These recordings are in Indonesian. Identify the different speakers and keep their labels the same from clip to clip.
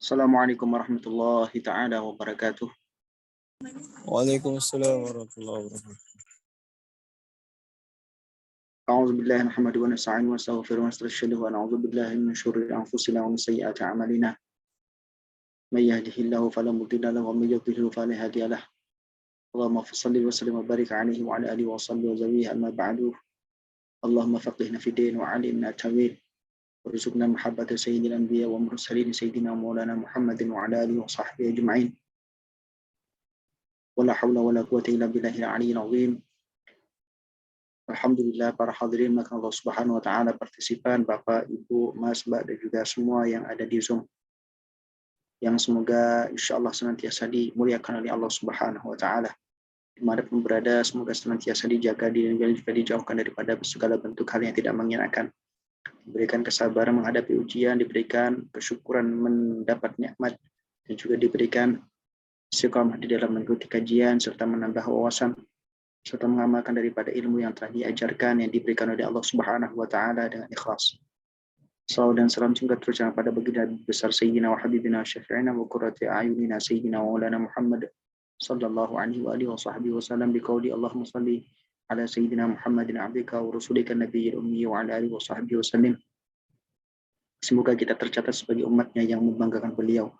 Speaker 1: Assalamualaikum warahmatullahi taala wabarakatuh.
Speaker 2: Waalaikumsalam warahmatullahi wabarakatuh.
Speaker 1: A'udzu billahi nahmaduhu wa nasta'inuhu wa nastaghfiruhu wa nastaghfiruh wa na'udzu billahi min syururi anfusina wa min sayyiati a'malina. May yahdihillahu fala mudilla lahu wa may yudlil fala hadiya lahu. Allahumma shalli wa sallim wa barik 'alaihi wa 'ala alihi wa sahbihi wa zawihi amma ba'du. Allahumma faqihna fid din wa 'allimna at-ta'wil. Warzuqna mahabbata sayyidil anbiya wa mursalin sayyidina maulana Muhammadin wa 'ala alihi wa sahbihi ajma'in. Wala haula wala quwwata illa billahil 'aliyyil 'azim. Alhamdulillah para hadirin maka Allah Subhanahu wa taala, partisipan, Bapak, Ibu, Mas, Mbak dan juga semua yang ada di Zoom. Yang semoga insyaallah senantiasa dimuliakan oleh Allah Subhanahu wa taala. Dimanapun berada semoga senantiasa dijaga dan juga dijauhkan daripada segala bentuk hal yang tidak mengenakan. Diberikan kesabaran menghadapi ujian, diberikan kesyukuran mendapat nikmat dan juga diberikan istiqamah di dalam mengikuti kajian serta menambah wawasan serta mengamalkan daripada ilmu yang telah diajarkan yang diberikan oleh Allah Subhanahu wa taala dengan ikhlas. Salawat dan salam singkat tercurah pada baginda besar Sayyidina wa Habibina Syafi'ina wa Qurrati A'yunina Sayyidina wa Maulana Muhammad sallallahu alaihi wa alihi wa sahbihi wasallam biqauli Allahumma salli ala Sayyidina Muhammadin abdika wa rasulika nabiyil ummi wa ala alihi wa sahbihi wasallim. Semoga kita tercatat sebagai umatnya yang membanggakan beliau,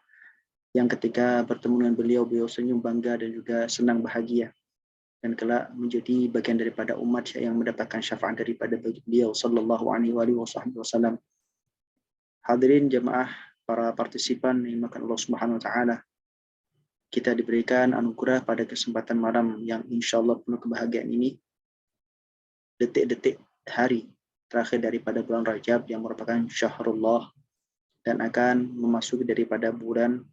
Speaker 1: yang ketika bertemu dengan beliau senyum bangga dan juga senang bahagia, dan kelak menjadi bagian daripada umat yang mendapatkan syafaat daripada beliau sallallahu alaihi wasallam. Hadirin jemaah, para partisipan yang dimakan Allah Subhanahu wa taala, kita diberikan anugerah pada kesempatan malam yang insyaallah penuh kebahagiaan ini, detik-detik hari terakhir daripada bulan Rajab yang merupakan syahrullah dan akan memasuki daripada bulan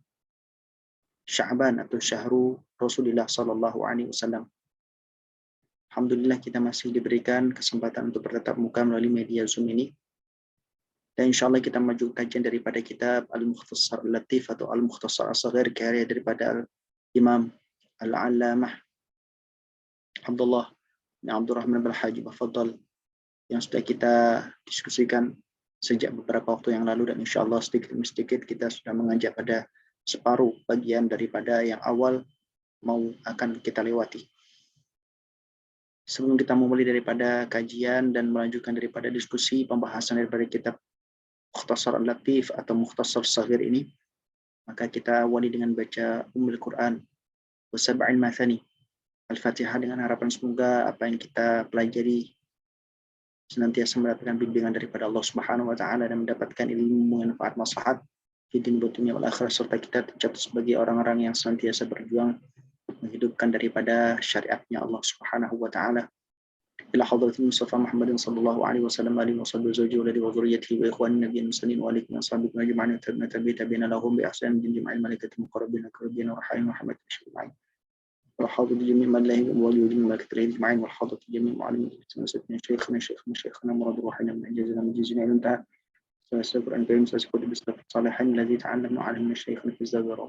Speaker 1: Sya'ban atau syahru Rasulullah sallallahu alaihi wasallam. Alhamdulillah kita masih diberikan kesempatan untuk bertatap muka melalui media Zoom ini. Dan insya Allah kita maju kajian daripada kitab Al-Mukhtasar Al-Latif atau Al-Mukhtasar As-Saghir, karya daripada Imam Al-Allamah Abdullah bin Abdurrahman Al-Haji Bafadal yang sudah kita diskusikan sejak beberapa waktu yang lalu, dan insya Allah sedikit demi sedikit kita sudah menganjak pada separuh bagian daripada yang awal akan kita lewati. Sebelum kita memulai daripada kajian dan melanjutkan daripada diskusi pembahasan daripada kitab Mukhtasar Al-Latif atau Mukhtasar Saghir ini, maka kita awali dengan baca Ummul Quran wa Sab'il Mathani, Al-Fatihah, dengan harapan semoga apa yang kita pelajari senantiasa mendapatkan bimbingan daripada Allah Subhanahu wa taala dan mendapatkan ilmu manfaat maslahat di dunia wal akhirah, serta kita tercatat sebagai orang-orang yang senantiasa berjuang menghidupkan daripada syariatnya Allah Subhanahu wa taala. Ila hadratil Mustafa Muhammadin sallallahu alaihi wasallam alihi washabbihi zawji wa dhurriyyatihi wa ikhwanin nabiyyin muslimin wa alikum ashabihi ajma'in tabi'ina lahum bi ihsan min jami'il malaikati muqarrabin karabin wa rahim Muhammad ajma'in. Wa hadratu jami' man lahu wa wali malaikati ajma'in wa hadratu jami' mu'allimin shaykhana murad ruhana min jazina inta سأذكر أن كريم سأذكر بالصالح الصالحين الذي تعلمنا عليه من الشيخ في الزبر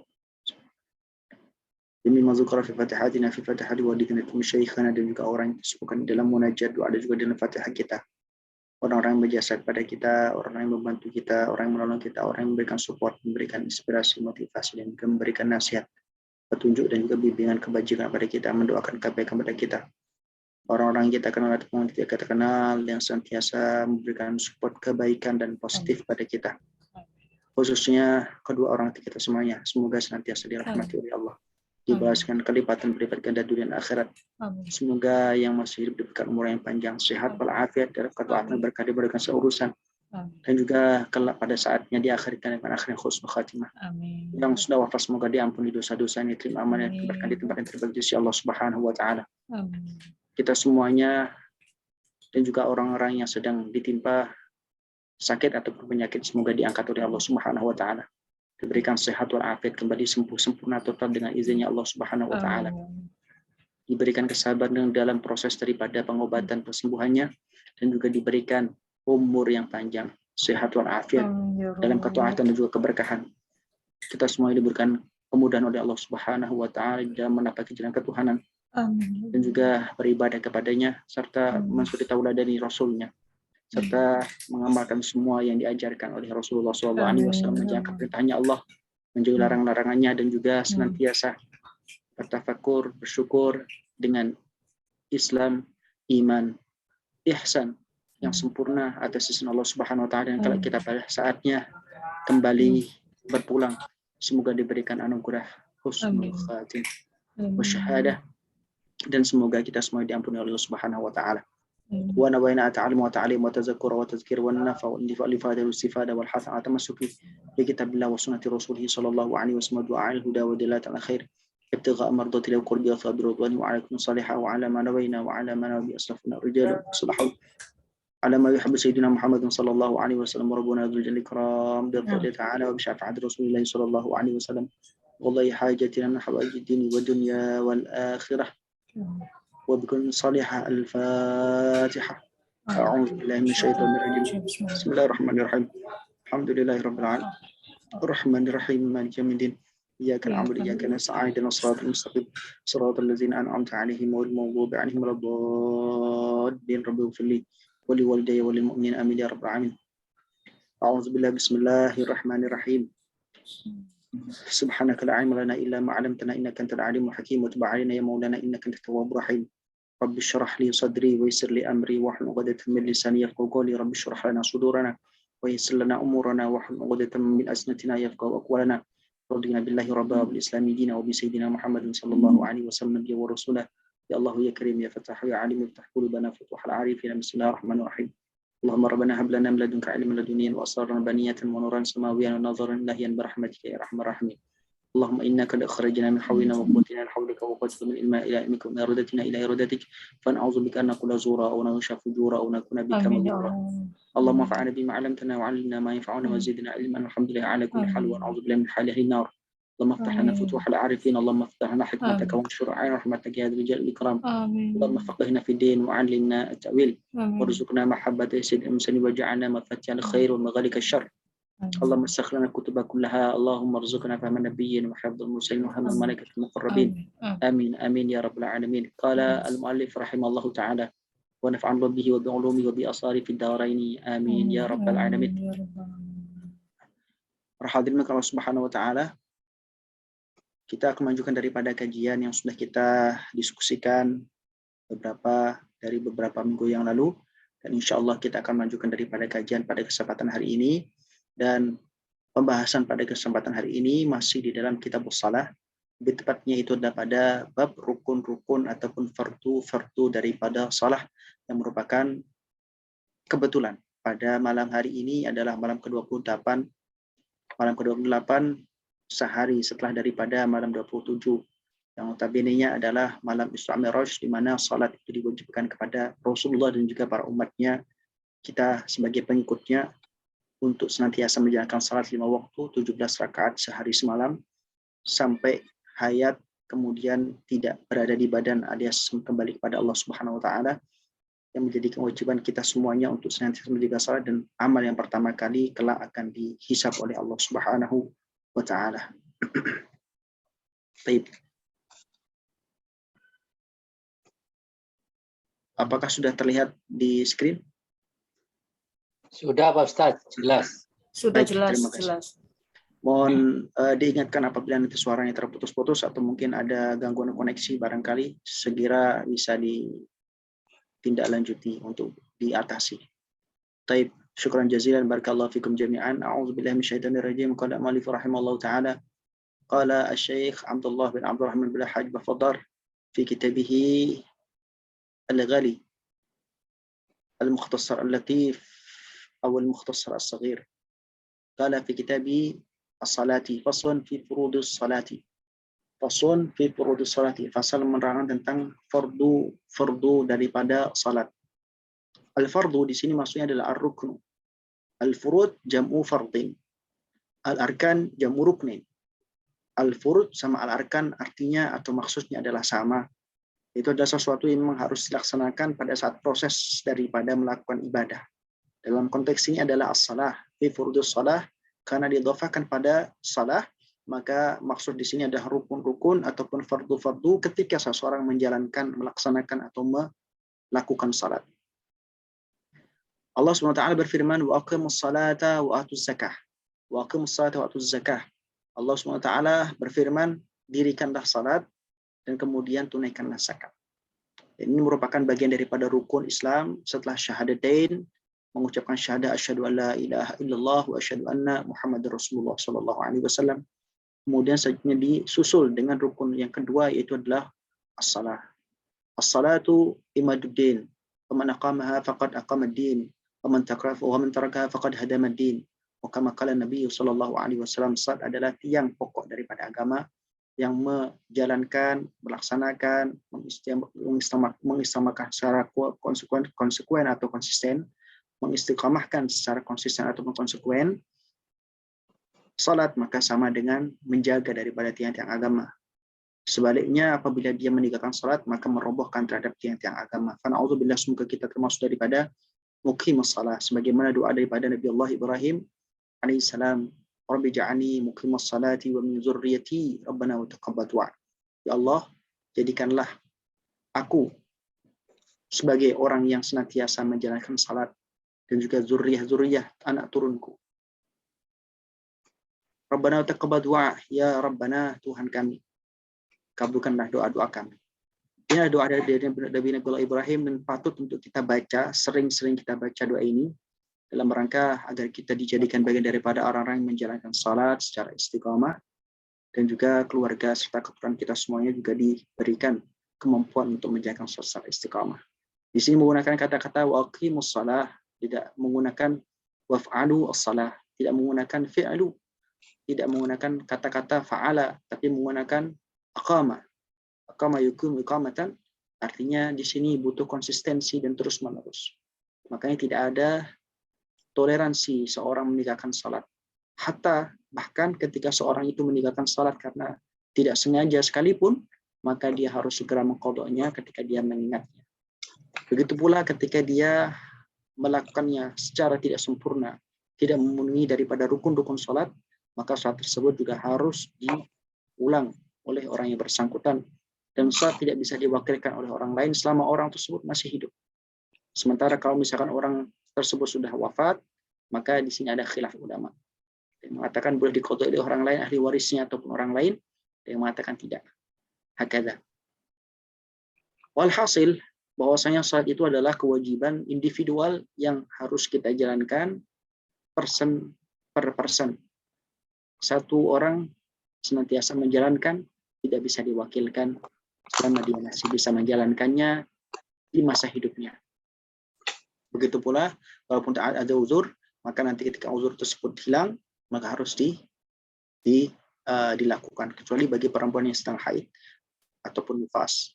Speaker 1: demi mazukara fi fatihatina fi fatihati walidina min syekhana, dan juga orang yang disebutkan dalam munajat doa dan juga dalam fatihah kita, orang-orang yang berjasa kepada kita, orang yang membantu kita, orang yang menolong kita, orang yang memberikan support, memberikan inspirasi, motivasi, dan juga memberikan nasihat, petunjuk dan juga bimbingan kebajikan kepada kita, mendoakan kebaikan kepada kita, orang-orang yang kita kenal ataupun tidak kita kenal yang senantiasa memberikan support kebaikan dan positif pada kita, khususnya kedua orang kita semuanya, semoga senantiasa dirahmati oleh Allah, dibalaskan kelipatan berlipat ganda dunia dan akhirat. Semoga yang masih hidup diberikan umur yang panjang, sehat walafiat, dalam ketaatan berkah diberikan seurusan, dan juga kelak pada saatnya diakhirkan dengan akhir husnul khatimah. Yang sudah wafat semoga diampuni dosa-dosanya, diterima amal yang diberikan di tempat yang terbaik di sisi Allah Subhanahu wa taala. Kita semuanya dan juga orang-orang yang sedang ditimpa sakit ataupun penyakit semoga diangkat oleh Allah Subhanahu wa taala, diberikan sehat walafiat, kembali sembuh sempurna total dengan izinnya Allah Subhanahu wa taala, diberikan kesabaran dalam proses daripada pengobatan kesembuhannya, dan juga diberikan umur yang panjang, sehat walafiat dalam ketaatan dan juga keberkahan. Kita semua diberikan kemudahan oleh Allah Subhanahu wa taala dalam menapaki jalan ketuhanan, dan juga beribadah kepadanya, serta mensuri tauladani Rasulnya, serta mengamalkan semua yang diajarkan oleh Rasulullah SAW, menjalankan perintahnya Allah menjauhi larang-larangannya, dan juga senantiasa bertafakur, bersyukur dengan Islam, iman, ihsan yang sempurna atas izin Allah Subhanahu wa taala. Dan kalau kita pada saatnya kembali berpulang, semoga diberikan anugerah husnul khatim wa syahadah, dan semoga kita semua diampuni oleh Allah Subhanahu wa taala. Wa nawaina ta'allum wa ta'lim wa tadhakkur wa tadhkir wa nafa wa ifada wa istifada wal hasan ala tamassuki bi kitabillah wa sunnati rasulih sallallahu alaihi wasallam du'a al huda wa dilat al khair ibtigha mardati wa qurbi wa sabr wa alaikum salihah wa ala ma nawaina wa ala ma nabi aslafuna rijal salihun على ما يحب سيدنا محمد صلى الله عليه وسلم ربنا ذو الجلال الكرام بفضل تعالى وبشفاعة رسول الله صلى الله عليه وسلم والله حاجتنا من حوائج الدين والدنيا والآخرة وبكل صالحة. الفاتحة. أعوذ بالله من الشيطان الرجيم. بسم الله الرحمن الرحيم. الحمد لله رب العالمين الرحمن الرحيم مالك يوم الدين إياك نعبد وإياك نستعين اهدنا الصراط المستقيم صراط الذين أنعمت عليهم غير المغضوب عليهم ولا الضالين رب اغفر لي ولوالدي وللمؤمنين آمين يا رب العالمين. أعوذ بالله بسم الله الرحمن الرحيم. سبحانك لا علم لنا إلا ما علمتنا إنك أنت العليم الحكيم وتب علينا يا مولانا إنك أنت التواب الرحيم. رب اشرح لي صدري ويسر لي أمري واحلل عقدة من لساني يفقهوا قولي. رب اشرح لنا صدورنا ويسر لنا أمورنا واحلل عقدة من ألسنتنا يفقهوا أقوالنا. رضينا بالله ربا وبالإسلام دينا وبسيدنا محمد صلى الله عليه وسلم نبيا ورسولا. يا الله يا كريم يا فتاح يا عليم افتح قلوبنا فتوح العارفين. بسم الله الرحمن الرحيم. اللهم ربنا هب لنا من لدنك علما لدنيا وأسرارا بنية ونورا سماويا ونظرا إلهيا برحمتك يا أرحم الراحمين. اللهم إنك قد أخرجنا من حولنا وقوتنا لحولك وقوتك من الماء إلى علمك ومن إرادتنا إلى إرادتك فنعوذ بك أن نكون زورا أو نغشى فجورا أو نكون بك مغرورا. اللهم انفعنا بما علمتنا وعلمنا ما ينفعنا وزدنا علما. الحمد لله على كل حال ونعوذ بالله من حال أهل النار. اللهم افتح لنا فتوح العارفين. اللهم افتح لنا حكمتك وانشر عين رحمتك يا ذا الجلال والإكرام. اللهم فقهنا في الدين وعلمنا التأويل وارزقنا محبة سيد المرسلين وجعلنا مفاتيح الخير ومغاليق الشر. اللهم استخلص لنا الكتب كلها. اللهم ارزقنا فهم النبيين وحفظ المرسلين وهم الملائكة المقربين. آمين آمين يا رب العالمين. قال المؤلف رحمه الله تعالى ونفعنا به وبعلومه وبأسراره في الدارين آمين يا رب العالمين. Hadirin Allah Subhanahu wa taala, kita akan melanjutkan daripada kajian yang sudah kita diskusikan beberapa minggu yang lalu, dan insya Allah kita akan melanjutkan daripada kajian pada kesempatan hari ini. Dan pembahasan pada kesempatan hari ini masih di dalam kitab Shalah, lebih tepatnya itu ada pada bab rukun-rukun ataupun fardu daripada salah, yang merupakan kebetulan pada malam hari ini adalah malam ke-28 sehari setelah daripada malam 27, yang notabene-nya adalah malam Isra Mi'raj, di mana salat itu diwajibkan kepada Rasulullah dan juga para umatnya, kita sebagai pengikutnya, untuk senantiasa menjalankan salat 5 waktu 17 rakaat sehari semalam sampai hayat, kemudian tidak berada di badan alias kembali kepada Allah Subhanahu wa taala, yang menjadi kewajiban kita semuanya untuk senantiasa menjaga salat, dan amal yang pertama kali kelak akan dihisab oleh Allah Subhanahu wa taala. Baik. Apakah sudah terlihat di screen?
Speaker 3: Sudah Pak Ustaz, jelas.
Speaker 4: Sudah.
Speaker 1: Baik,
Speaker 4: jelas,
Speaker 1: terima kasih.
Speaker 4: jelas.
Speaker 1: Mohon diingatkan apabila nanti suaranya terputus-putus atau mungkin ada gangguan koneksi barangkali, segera bisa ditindaklanjuti untuk diatasi. Taib, syukran jazilan, barakallahu fikum jami'an. A'udzubillahi minasyaitonir rajim. Qala al-mu'allif rahimallahu ta'ala. Qala asy-syaikh Abdullah bin Abdurrahman bin Hajj Bafadar fi kitabihi al-Ghali al-Mukhtasar al-Latif أو المختصر الصغير. قال في كتابه الصلاة فصل في فروض الصلاة. Fasun fi furudus salati, fasal menerangkan tentang fardu daripada salat. Al-fardu di sini maksudnya adalah ar-ruknu. Al-furud jam'u fardin. Al-arkan jam'u ruknin. Al-furud sama al-arkan artinya atau maksudnya adalah sama. Itu adalah sesuatu yang memang harus dilaksanakan pada saat proses daripada melakukan ibadah. Dalam konteks ini adalah as-salah, fi furudus salah, karena didhafakan pada salah, maka maksud di sini adalah rukun-rukun ataupun fardu-fardu ketika seseorang menjalankan, melaksanakan atau melakukan salat. Allah SWT berfirman, wa aqimus salata wa atuz zakah. Wa aqimus salata wa atuz zakah. Allah SWT berfirman, dirikanlah salat dan kemudian tunaikanlah zakat. Ini merupakan bagian daripada rukun Islam setelah syahadatain, mengucapkan syahadah asyhadu an la ilaha illallah wa asyhadu anna Muhammadar Rasulullah sallallahu alaihi wasallam. Kemudian selanjutnya disusul dengan rukun yang kedua, yaitu adalah as-salah. As-salatu imaduddin. Faman aqamaha faqad aqamad-din. Waman tarakaha faqad hadamad-din. Wa kama qala Nabi sallallahu alaihi wasallam, salat adalah tiang pokok daripada agama yang menjalankan, melaksanakan, mengistiqamahkan secara konsekuen atau konsisten, mengistiqamahkan secara konsisten ataupun konsekuen salat, maka sama dengan menjaga daripada tiang-tiang agama. Sebaliknya, apabila dia meninggalkan salat, maka merobohkan terhadap tiang-tiang agama. Fana'udzubillah, semoga kita termasuk daripada muqimus salat, sebagaimana doa daripada Nabi Allah Ibrahim alaihissalam, Rabbi ja'ani muqimus salati wa min dzurriyyati rabbana wa taqabbal du'a. Ya Allah, jadikanlah aku sebagai orang yang senantiasa menjalankan salat dan juga zuriyah anak turunku. Rabbana wa taqabbal du'a, ya Rabbana, Tuhan kami, kabulkanlah doa-doa kami. Ini adalah doa dari Nabi Allah Ibrahim dan patut untuk kita baca, sering-sering kita baca doa ini dalam rangka agar kita dijadikan bagian daripada orang-orang yang menjalankan salat secara istiqamah, dan juga keluarga serta keturunan kita semuanya juga diberikan kemampuan untuk menjalankan salat secara istiqamah. Di sini menggunakan kata-kata waqimus shalah, tidak menggunakan waf'alu as-shalah, tidak menggunakan fi'lu, tidak menggunakan kata-kata fa'ala, tapi menggunakan aqama. Aqama yuqimu iqamatan, artinya di sini butuh konsistensi dan terus-menerus. Makanya tidak ada toleransi seorang meninggalkan salat. Hatta bahkan ketika seorang itu meninggalkan salat karena tidak sengaja sekalipun, maka dia harus segera mengqadanya ketika dia mengingatnya. Begitu pula ketika dia melakukannya secara tidak sempurna, tidak memenuhi daripada rukun-rukun salat, maka salat tersebut juga harus diulang oleh orang yang bersangkutan, dan salat tidak bisa diwakilkan oleh orang lain selama orang tersebut masih hidup. Sementara kalau misalkan orang tersebut sudah wafat, maka di sini ada khilaf ulama. Yang mengatakan boleh diqadha oleh orang lain, ahli warisnya ataupun orang lain, yang mengatakan tidak. Hakadha. Walhasil, bahwasanya salat itu adalah kewajiban individual yang harus kita jalankan person per person. Satu orang senantiasa menjalankan, tidak bisa diwakilkan selama dia masih bisa menjalankannya di masa hidupnya. Begitu pula, walaupun ada uzur, maka nanti ketika uzur tersebut hilang, maka harus dilakukan. Kecuali bagi perempuan yang sedang haid, ataupun nifas,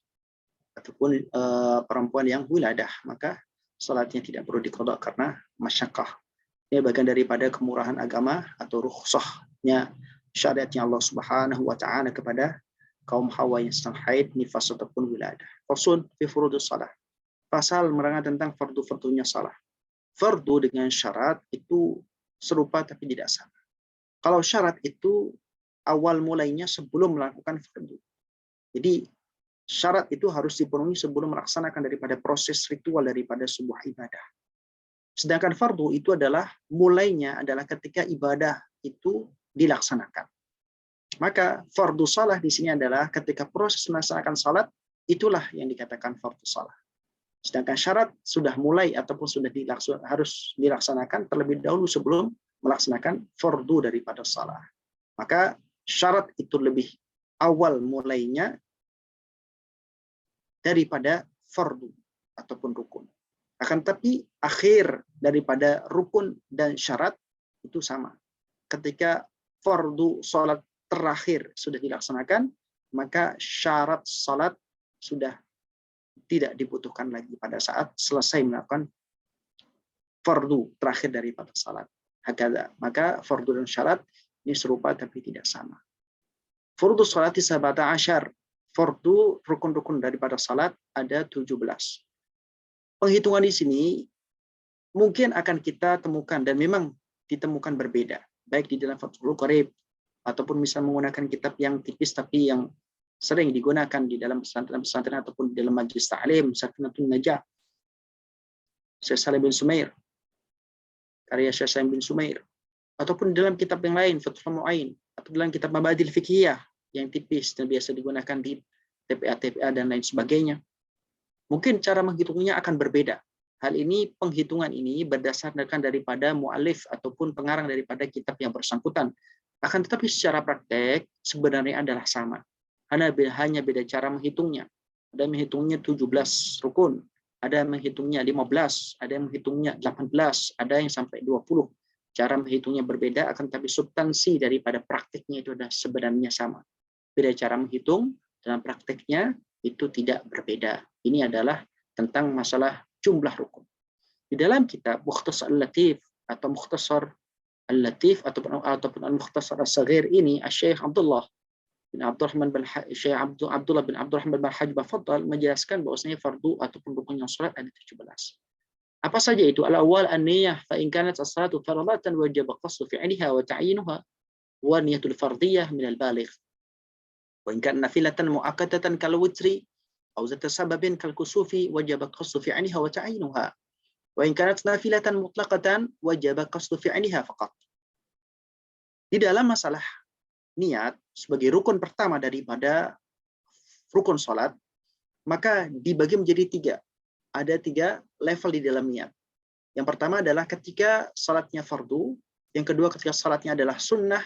Speaker 1: ataupun perempuan yang wiladah, maka salatnya tidak perlu diqadha karena masyaqqah. Ini bagian daripada kemurahan agama atau rukhsahnya syariatnya Allah Subhanahu wa taala kepada kaum hawa yang sedang haid, nifas ataupun wiladah. Faslun fi furudus shalah. Pasal menerangkan tentang fardu-fardunya salat. Fardu dengan syarat itu serupa tapi tidak sama. Kalau syarat itu awal mulainya sebelum melakukan fardu. Jadi syarat itu harus dipenuhi sebelum melaksanakan daripada proses ritual daripada sebuah ibadah. Sedangkan fardu itu adalah mulainya adalah ketika ibadah itu dilaksanakan. Maka fardu salah di sini adalah ketika proses melaksanakan salat, itulah yang dikatakan fardu salah. Sedangkan syarat sudah mulai ataupun sudah harus dilaksanakan terlebih dahulu sebelum melaksanakan fardu daripada salat. Maka syarat itu lebih awal mulainya daripada fardu ataupun rukun. Akan tapi akhir daripada rukun dan syarat itu sama. Ketika fardu salat terakhir sudah dilaksanakan, maka syarat salat sudah tidak dibutuhkan lagi pada saat selesai melakukan fardu terakhir daripada salat. Hakadha. Maka fardu dan syarat ini serupa tapi tidak sama. Fardu salati sabata asyar. Fardu rukun-rukun daripada salat ada 17. Penghitungan di sini mungkin akan kita temukan dan memang ditemukan berbeda, baik di dalam Fathul Qorib ataupun misalnya menggunakan kitab yang tipis tapi yang sering digunakan di dalam pesantren-pesantren ataupun di dalam majlis ta'lim, Safinatun Najah, Syekh Salim bin Sumair, karya Syekh Salim bin Sumair, ataupun dalam kitab yang lain, Fathul Mu'ain, atau dalam kitab Mabadil Fiqhiyah yang tipis dan biasa digunakan di TPA dan lain sebagainya. Mungkin cara menghitungnya akan berbeda. Hal ini, penghitungan ini berdasarkan daripada mu'alif ataupun pengarang daripada kitab yang bersangkutan. Akan tetapi secara praktek sebenarnya adalah sama. Hanya beda cara menghitungnya. Ada yang menghitungnya 17 rukun, ada yang menghitungnya 15, ada yang menghitungnya 18, ada yang sampai 20. Cara menghitungnya berbeda, akan tetapi substansi daripada praktiknya itu adalah sebenarnya sama. Beda cara menghitung, dalam prakteknya itu tidak berbeda. Ini adalah tentang masalah jumlah rukun. Di dalam kitab Mukhtasar Al-Latif atau Mukhtasar Al-Latif ataupun Al-Mukhtasar As-Saghir ini, Syekh Abdullah bin Abdurrahman bin Syekh Abdullah bin Abdurrahman bin Hajj Bafaddal menjelaskan bahwasanya fardu ataupun rukun yang salat ada 17. Apa saja itu? Al-awwal an-niyah, fa in kanat as-salatu fardatan wajib qasdu fi'liha wa ta'yinuha wa niyatul fardiyah min al-baligh. Wa in kanat nafilatan mu'akkadatan kal witri أو ذات سبب كالكسوف وجب قصد فعلها وتعيينها وإن كانت نافلة مطلقة وجب قصد فعلها فقط. Di dalam masalah niat sebagai rukun pertama daripada rukun salat, maka dibagi menjadi 3. Ada 3 level di dalam niat. Yang pertama adalah ketika salatnya fardu, yang kedua ketika salatnya adalah sunnah,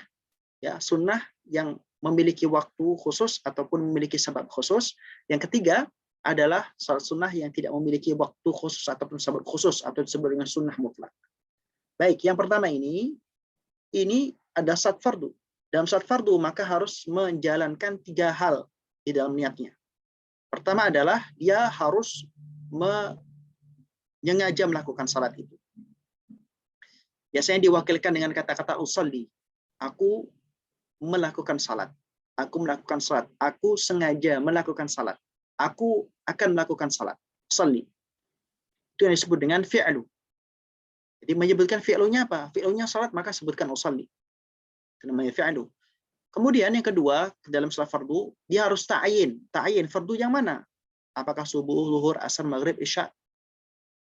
Speaker 1: ya, sunnah yang memiliki waktu khusus ataupun memiliki sebab khusus. Yang ketiga adalah salat sunnah yang tidak memiliki waktu khusus ataupun sebab khusus atau disebut dengan sunnah mutlak. Baik, yang pertama ini ada salat fardu. Dalam salat fardu maka harus menjalankan 3 hal di dalam niatnya. Pertama adalah dia harus sengaja melakukan salat itu. Biasanya diwakilkan dengan kata-kata usolli. Aku melakukan salat. Aku melakukan salat. Aku sengaja melakukan salat. Aku akan melakukan salat. Usolli. Itu yang disebut dengan fi'lu. Jadi menyebutkan fi'lunya apa? Fi'lunya salat, maka sebutkan usolli. Itu namanya fi'lu. Kemudian yang kedua, dalam salat fardu, dia harus ta'yin. Ta'yin fardu yang mana? Apakah subuh, zuhur, asar, maghrib, isya?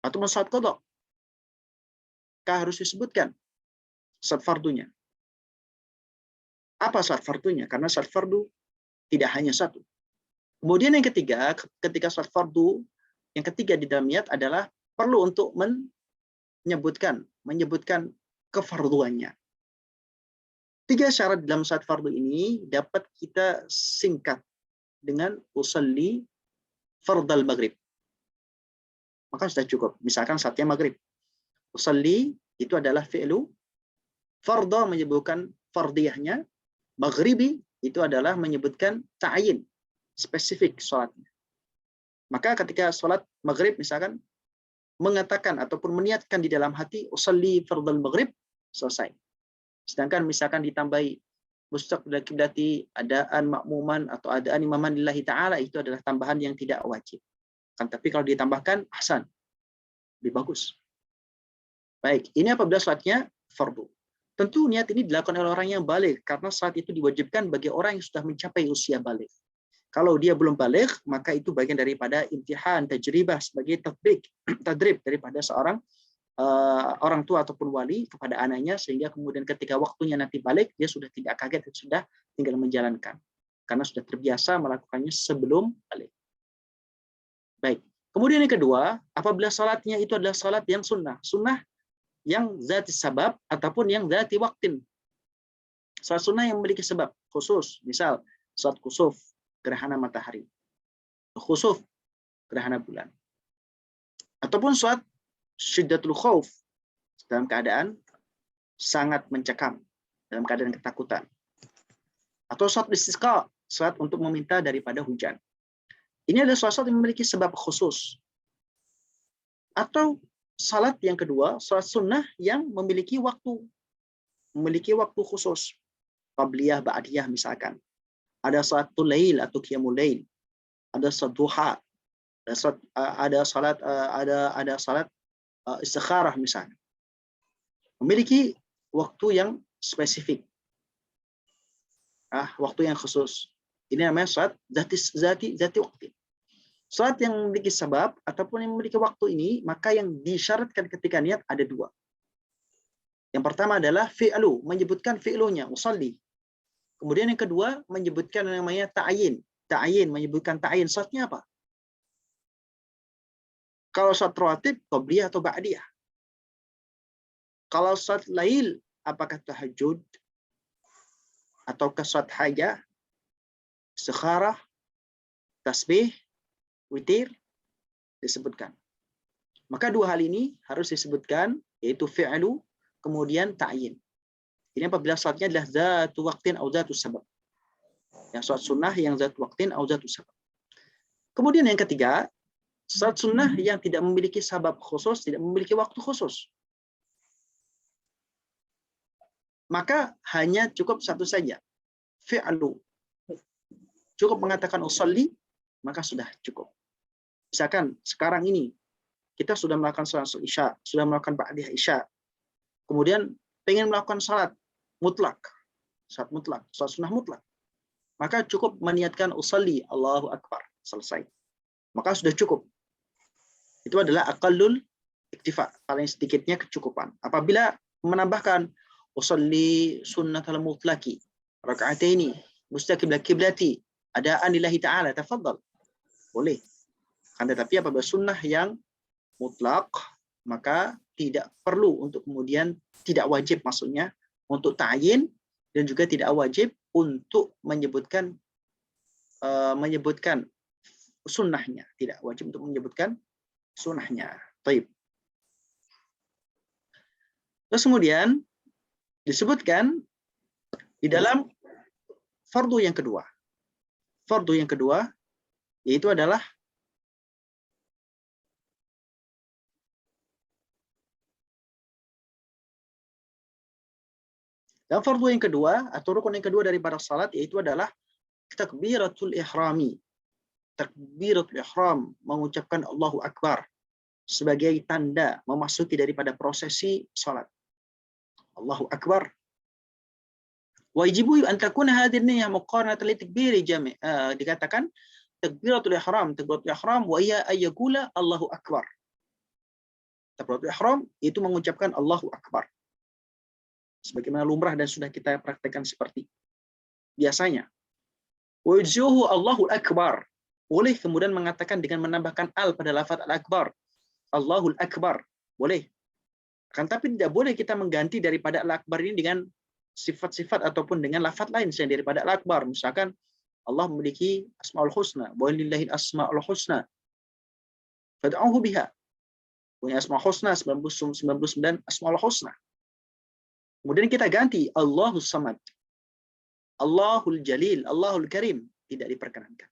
Speaker 1: Atau salat qadha? Harus disebutkan salat fardunya. Apa salat fardunya? Karena salat fardu tidak hanya satu. Kemudian yang ketiga, ketika salat fardu, yang ketiga di dalam niat adalah perlu untuk menyebutkan kefarduannya. 3 syarat dalam salat fardu ini dapat kita singkat dengan usolli fardal maghrib. Maka sudah cukup. Misalkan saatnya maghrib. Usolli itu adalah fi'lu, fardha menyebutkan fardiyahnya, maghribi itu adalah menyebutkan ta'yin, spesifik sholatnya. Maka ketika sholat maghrib misalkan mengatakan ataupun meniatkan di dalam hati usolli fardal maghrib, selesai. Sedangkan misalkan ditambahi mustaqbil qiblati, adaan makmuman atau adaan imaman lillahi ta'ala, itu adalah tambahan yang tidak wajib. Kan tapi kalau ditambahkan ahsan, lebih bagus. Baik, ini apabila sholatnya fardu. Tentu niat ini dilakukan oleh orang yang baligh karena saat itu diwajibkan bagi orang yang sudah mencapai usia baligh. Kalau dia belum baligh, maka itu bagian daripada imtihan, tajribah sebagai tadrib daripada seorang orang tua ataupun wali kepada anaknya, sehingga kemudian ketika waktunya nanti balik dia sudah tidak kaget dan sudah tinggal menjalankan karena sudah terbiasa melakukannya sebelum balik. Baik. Kemudian yang kedua, apabila salatnya itu adalah salat yang sunnah yang zati sabab ataupun yang zati waktin. Salat sunnah yang memiliki sebab khusus, misal salat kusuf, gerhana matahari, khusuf, gerhana bulan, ataupun salat syiddatul khauf, dalam keadaan sangat mencekam, dalam keadaan ketakutan, atau salat istisqa, salat untuk meminta daripada hujan. Ini adalah salat yang memiliki sebab khusus. Atau salat yang kedua, salat sunnah yang memiliki waktu khusus, qabliyah, ba'diyah misalkan. Ada salatul lail atau qiyamul lail, ada salat duha, ada salat istikharah misalnya. Memiliki waktu yang spesifik. Waktu yang khusus. Ini namanya salat zati waktu. Salat yang memiliki sebab ataupun yang memiliki waktu ini, maka yang disyaratkan ketika niat ada 2. Yang pertama adalah fi'lu, menyebutkan fi'lunya, usolli. Kemudian yang kedua menyebutkan yang namanya ta'yin. Ta'yin menyebutkan ta'yin. Salatnya apa? Kalau salat rawatib, qabliyah atau ba'diyah? Kalau salat lail, apakah tahajud atau salat hajah, istikharah, tasbih, witir, disebutkan. Maka dua hal ini harus disebutkan, yaitu fi'lu, kemudian ta'yin. Ini apabila salatnya adalah zatu waqtin atau zatu sabab. Yang salat sunnah yang zatu waqtin atau zatu sabab. Kemudian yang ketiga, salat sunnah yang tidak memiliki sabab khusus, tidak memiliki waktu khusus. Maka hanya cukup satu saja, fi'lu. Cukup mengatakan usolli, maka sudah cukup. Misalkan sekarang ini kita sudah melakukan salat isya, sudah melakukan ba'diyah isya. Kemudian pengen melakukan salat mutlak, salat sunnah mutlak. Maka cukup meniatkan usolli, Allahu Akbar, selesai. Maka sudah cukup. Itu adalah aqallul iktifa, paling sedikitnya kecukupan. Apabila menambahkan usolli sunnatal mutlaki, raka'ataini, mustaqbil kiblati, adaan lillahi ta'ala, tafadhal. Boleh. Kan tetapi apabila sunnah yang mutlak, maka tidak perlu untuk kemudian, tidak wajib maksudnya untuk ta'yin, dan juga tidak wajib untuk menyebutkan sunnahnya, tidak wajib untuk menyebutkan sunnahnya. Taib. Terus kemudian disebutkan di dalam fardu yang kedua. Fardu yang kedua yaitu adalah dan fardu yang kedua atau rukun yang kedua daripada salat yaitu adalah takbiratul ihrami. Takbiratul ihram, mengucapkan Allahu Akbar sebagai tanda memasuki daripada prosesi salat. Allahu Akbar. Wajibu an takuna hadhihi niyyah muqaranatan li takbiri jami'. Dikatakan takbiratul ihram wa hiya ayyaqula Allahu Akbar. Takbiratul ihram itu mengucapkan Allahu Akbar. Sebagaimana lumrah dan sudah kita praktekkan seperti biasanya. Wajhuhu Allahu Akbar. Boleh kemudian mengatakan dengan menambahkan al pada lafaz al-akbar. Allahul Akbar. Boleh. Akan tapi tidak boleh kita mengganti daripada al-akbar ini dengan sifat-sifat ataupun dengan lafaz lain selain daripada al-akbar. Misalkan Allah memiliki asmaul husna. Walillahil asmaul husna. Fad'uhu biha. Punya asmaul husna 99 asmaul husna. Kemudian kita ganti Allahus Samad, Allahul Jalil, Allahul Karim, tidak diperkenankan.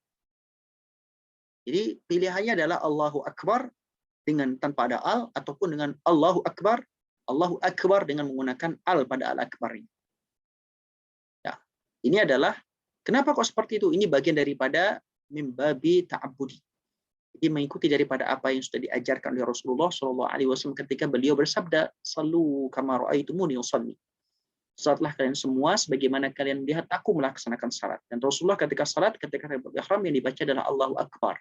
Speaker 1: Jadi pilihannya adalah Allahu Akbar dengan tanpa ada al ataupun dengan Allahu Akbar dengan menggunakan al pada al-akbar ini. Ya, ini adalah kenapa kok seperti itu? Ini bagian daripada mimbabi ta'abbudi. Jadi mengikuti daripada apa yang sudah diajarkan oleh Rasulullah SAW ketika beliau bersabda, "Sallu kama ra'aitumuni usalli." Salatlah kalian semua sebagaimana kalian melihat aku melaksanakan salat. Dan Rasulullah ketika salat, ketika ihram yang dibaca adalah Allahu Akbar.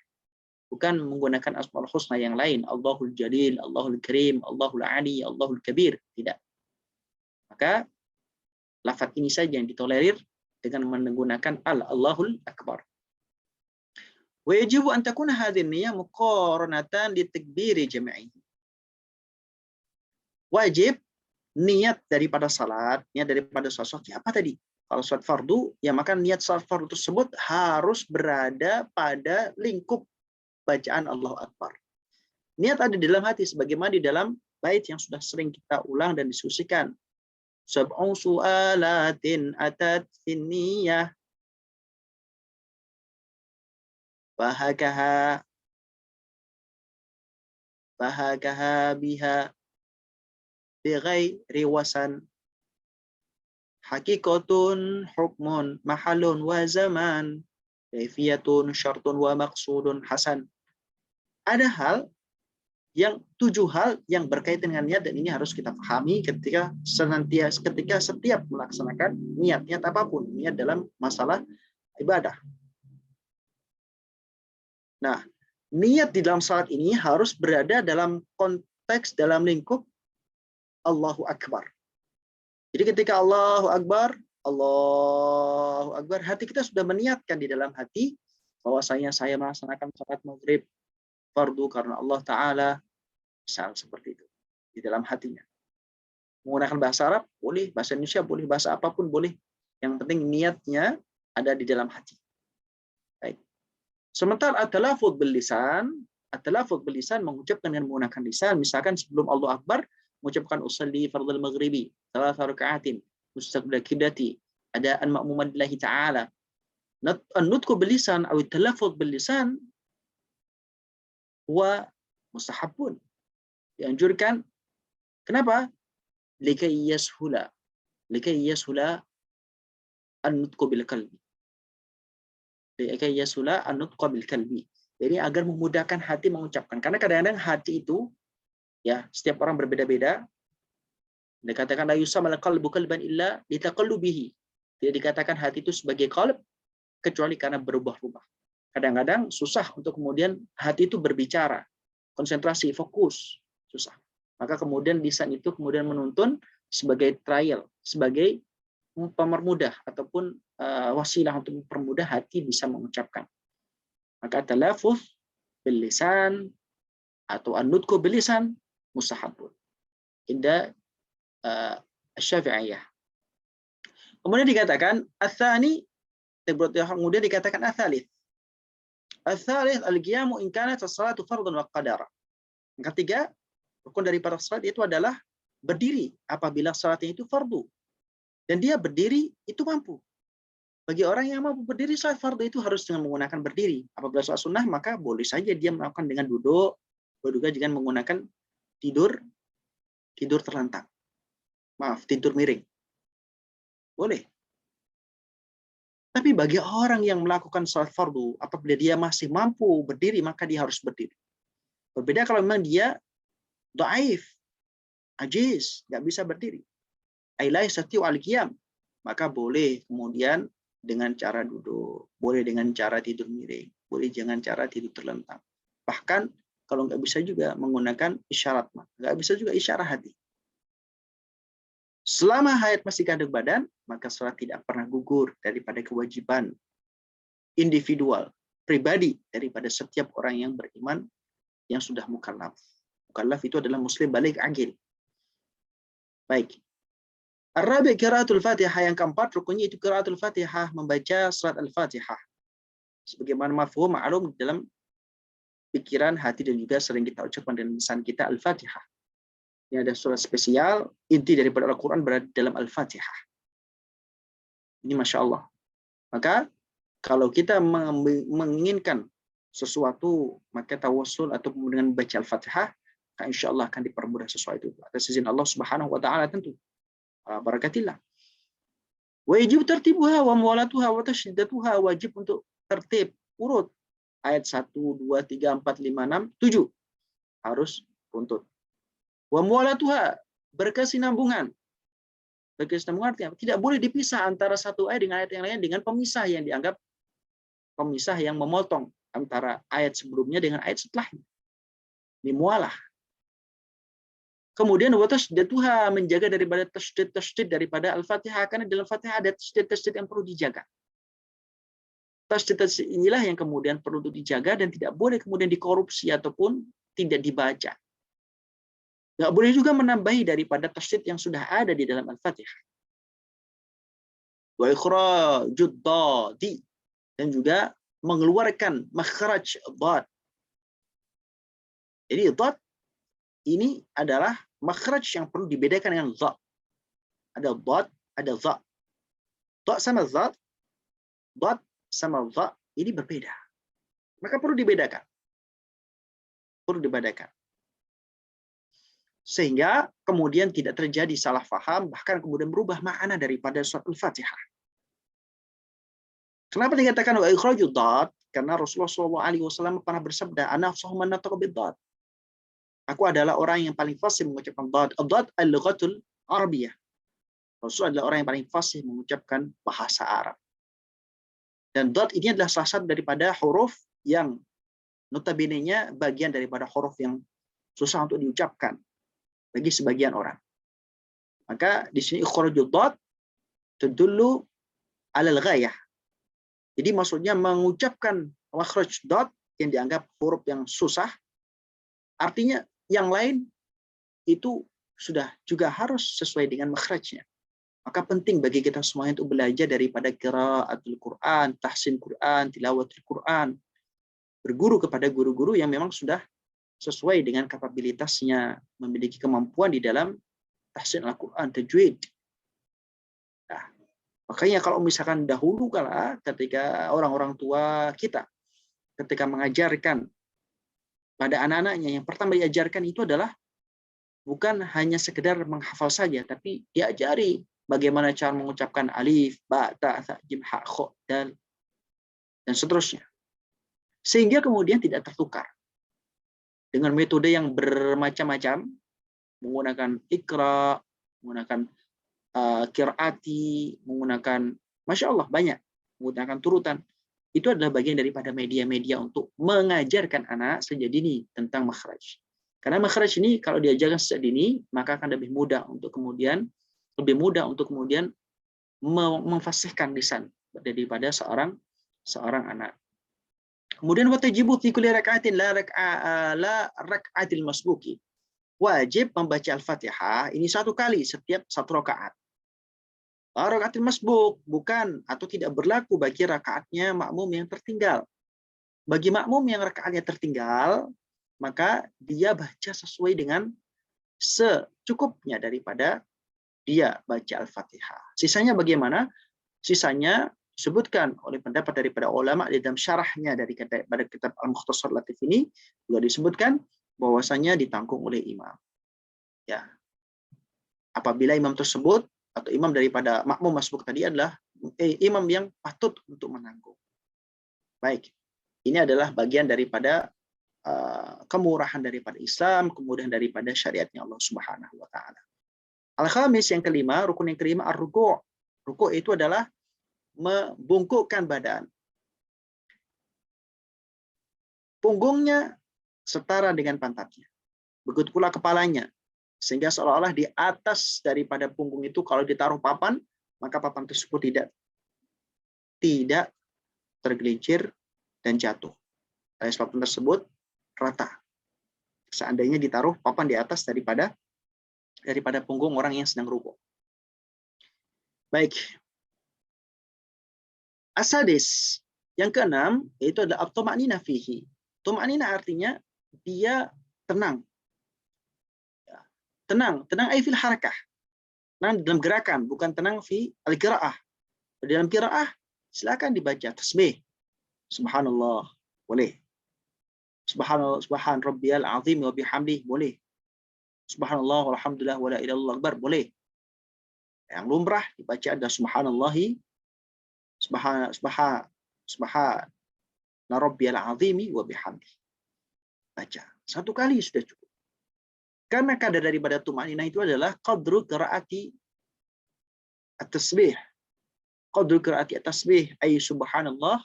Speaker 1: Bukan menggunakan asmaul husna yang lain, Allahul Jalil, Allahul Karim, Allahul Ali, Allahul Kabir, tidak. Maka lafaz ini saja yang ditolerir dengan menggunakan Allahul Akbar. Wajib an takuna hadhihi niyyah muqaranatan li takbiri jami'i. Wajib niat daripada salat, niat daripada salat apa tadi? Kalau salat fardu, ya maka niat salat fardu tersebut harus berada pada lingkup bacaan Allahu Akbar. Niat ada di dalam hati sebagaimana di dalam bait yang sudah sering kita ulang dan diskusikan. Sab'u su'alatin atat finniyah bahakaha biha bighairi wasan hakikatun hukmun mahalun wa zaman kaifiyatun syartun wa maqsudun hasan. Ada hal yang 7 hal yang berkaitan dengan niat dan ini harus kita pahami ketika setiap melaksanakan niat apapun, niat dalam masalah ibadah. Nah, niat di dalam salat ini harus berada dalam konteks, dalam lingkup Allahu Akbar. Jadi ketika Allahu Akbar, Allahu Akbar, hati kita sudah meniatkan di dalam hati bahwasanya saya melaksanakan salat maghrib fardu karena Allah Ta'ala, misal seperti itu di dalam hatinya. Menggunakan bahasa Arab boleh, bahasa Indonesia boleh, bahasa apapun boleh. Yang penting niatnya ada di dalam hati. Baik. Sementara at-talaffuz bil lisan mengucapkan dengan menggunakan lisan, misalkan sebelum Allah Akbar mengucapkan usalli fardhal maghribi 3 raka'atin mustaqbil qiblati adaan ma'muman lillahi ta'ala. An-nutqu bil lisan atau at-talaffuz bil lisan huwa mustahabun. Dianjurkan. Kenapa? Likai yashula an-nutqu bil qalbi. Likai yashula an-nutqu bil qalbi. Jadi agar memudahkan hati mengucapkan. Karena kadang-kadang hati itu, ya, setiap orang berbeda-beda. Dikatakan la yusammal qalbu qalban illa litaqallubihi. Tidak dikatakan hati itu sebagai qalb kecuali karena berubah-ubah. Kadang-kadang susah untuk kemudian hati itu berbicara, konsentrasi, fokus, susah. Maka kemudian lisan itu kemudian menuntun sebagai trial, sebagai pemermudah ataupun wasilah untuk mempermudah hati bisa mengucapkan. Maka talaffuz bil lisan atau an-nutqu bil lisan mustahabun inda Asy-Syafi'iyah. Kemudian dikatakan ats-tsani, kemudian dikatakan ats-tsalits. Ats-tsalits al-qiyamu in kanat as-salatu fardhan wa qadara. Yang ketiga, rukun daripada salat itu adalah berdiri apabila salatnya itu fardu. Dan dia berdiri itu mampu. Bagi orang yang mampu berdiri, salat fardu itu harus dengan menggunakan berdiri. Apabila salat sunnah, maka boleh saja dia melakukan dengan duduk, juga dengan menggunakan tidur terlentang. Maaf, tidur miring. Boleh. Tapi bagi orang yang melakukan salat fardu, apabila dia masih mampu berdiri, maka dia harus berdiri. Berbeda kalau memang dia dhaif, ajiz, nggak bisa berdiri. Ailai satiu al-qiyam, maka boleh kemudian dengan cara duduk, boleh dengan cara tidur miring, boleh dengan cara tidur terlentang. Bahkan kalau nggak bisa juga menggunakan isyarat, nggak bisa juga isyarat hati. Selama hayat masih kandung badan, maka salat tidak pernah gugur daripada kewajiban individual, pribadi daripada setiap orang yang beriman yang sudah mukallaf. Mukallaf itu adalah muslim baligh aqil. Baik. Ar-rabi' qiraatul Fatihah, yang keempat rukunnya itu qiraatul Fatihah, membaca surat Al-Fatihah. Sebagaimana mafhum ma'lum dalam pikiran, hati, dan juga sering kita ucapkan dengan lisan kita Al-Fatihah. Ini ada surat spesial, inti daripada Al-Quran berada dalam Al-Fatihah. Ini Masya Allah. Maka kalau kita menginginkan sesuatu, maka tawassul atau dengan baca Al-Fatihah, maka insya Allah akan dipermudah sesuatu itu. Atas izin Allah Subhanahu wa Ta'ala tentu. Barakatillah. Wajib tertibuha wa muwalatuha wa tasyiddatuha, wajib untuk tertib urut ayat 1 2 3 4 5 6 7 harus runtut. Wa muwalatuha, berkesinambungan. Berkesinambungan artinya tidak boleh dipisah antara satu ayat dengan ayat yang lain dengan pemisah yang dianggap pemisah yang memotong antara ayat sebelumnya dengan ayat setelahnya. Ini mualah. Kemudian wa tasydituha, menjaga daripada tasydid daripada Al-Fatihah, karena dalam Fatihah ada tasydid yang perlu dijaga. Tasydid inilah yang kemudian perlu dijaga dan tidak boleh kemudian dikorupsi ataupun tidak dibaca. Nggak boleh juga menambahi daripada tasydid yang sudah ada di dalam Al-Fatihah. Wa ikhrajud dadi, dan juga mengeluarkan makhraj dhad. Jadi dhad ini adalah makhraj yang perlu dibedakan dengan dha. Ada dhad, ada dha. Dha sama dha, dhad sama dha ini berbeda. Maka perlu dibedakan. Perlu dibedakan. Sehingga kemudian tidak terjadi salah faham, bahkan kemudian berubah makna daripada surat Al-Fatihah. Kenapa dikatakan wa ikhrajud dhad? Karena Rasulullah SAW pernah bersabda, ana afsahu man nataqa bid-dhad. Aku adalah orang yang paling fasih mengucapkan dhad. Dhad al-lughatul Arabiyah. Rasul adalah orang yang paling fasih mengucapkan bahasa Arab. Dan dhad ini adalah salah satu daripada huruf yang notabene-nya bagian daripada huruf yang susah untuk diucapkan bagi sebagian orang. Maka di sini ikhrajul dhad tadullu 'alal ghayah. Jadi maksudnya mengucapkan makhraj dot yang dianggap huruf yang susah, artinya yang lain itu sudah juga harus sesuai dengan makhrajnya. Maka penting bagi kita semuanya untuk belajar daripada qiraatul Quran, tahsin Quran, tilawatul Quran, berguru kepada guru-guru yang memang sudah sesuai dengan kapabilitasnya, memiliki kemampuan di dalam tahsin Al-Quran, tajwid. Nah, makanya kalau misalkan dahulu kala ketika orang-orang tua kita ketika mengajarkan pada anak-anaknya, yang pertama diajarkan itu adalah bukan hanya sekedar menghafal saja, tapi diajari bagaimana cara mengucapkan alif, ba, ta, tha, jim, ha, kho, dan seterusnya. Sehingga kemudian tidak tertukar dengan metode yang bermacam-macam, menggunakan ikra, menggunakan qiraati, menggunakan, Masya Allah, banyak, menggunakan turutan. Itu adalah bagian daripada media-media untuk mengajarkan anak sejak dini tentang makhraj. Karena makhraj ini kalau diajarkan sejak dini, maka akan lebih mudah untuk kemudian memfasihkan lisan daripada seorang anak. Kemudian watajibu fi kulli rak'atin la rak'atil masbuki. Wajib membaca Al-Fatihah ini satu kali setiap satu rakaat. Rakaatil masbuk bukan atau tidak berlaku bagi rakaatnya makmum yang tertinggal. Bagi makmum yang rakaatnya tertinggal, maka dia baca sesuai dengan secukupnya daripada dia baca Al-Fatihah. Sisanya bagaimana? Sisanya disebutkan oleh pendapat daripada ulama di dalam syarahnya pada kitab Al-Mukhtasar Latif ini juga disebutkan bahwasanya ditanggung oleh imam. Ya. Apabila imam tersebut atau imam daripada makmum masbuk tadi adalah imam yang patut untuk menanggung. Baik. Ini adalah bagian daripada kemurahan daripada Islam, kemudian daripada syariatnya Allah Subhanahu wa taala. Al-khamis, yang kelima, rukun yang kelima, ar-ruku'. Ruku' itu adalah membungkukkan badan. Punggungnya setara dengan pantatnya. Begitu pula kepalanya. Sehingga seolah-olah di atas daripada punggung itu kalau ditaruh papan, maka papan tersebut tidak tergelincir dan jatuh. Alias papan tersebut rata. Seandainya ditaruh papan di atas daripada punggung orang yang sedang rukuk. Baik. Asadis, yang keenam, yaitu adalah at-tuma'ninah fihi. Tuma'ninah artinya dia tenang. Tenang ay fil harakah. Tenang dalam gerakan, bukan tenang fi al-qiraah. Dalam qiraah silakan dibaca tasbih. Subhanallah, boleh. Subhan rabbiyal azim wa bihamdih, boleh. Subhanallah walhamdulillah wala ilaha illallah akbar, boleh. Yang lumrah dibaca ada subhanallahi subhan rabbiyal azim wa bihamdih. Baca satu kali sudah cukup. Karena kadar daripada tumanina itu adalah qadru qiraati at-tasbih. Qadru qiraati at-tasbih ay subhanallah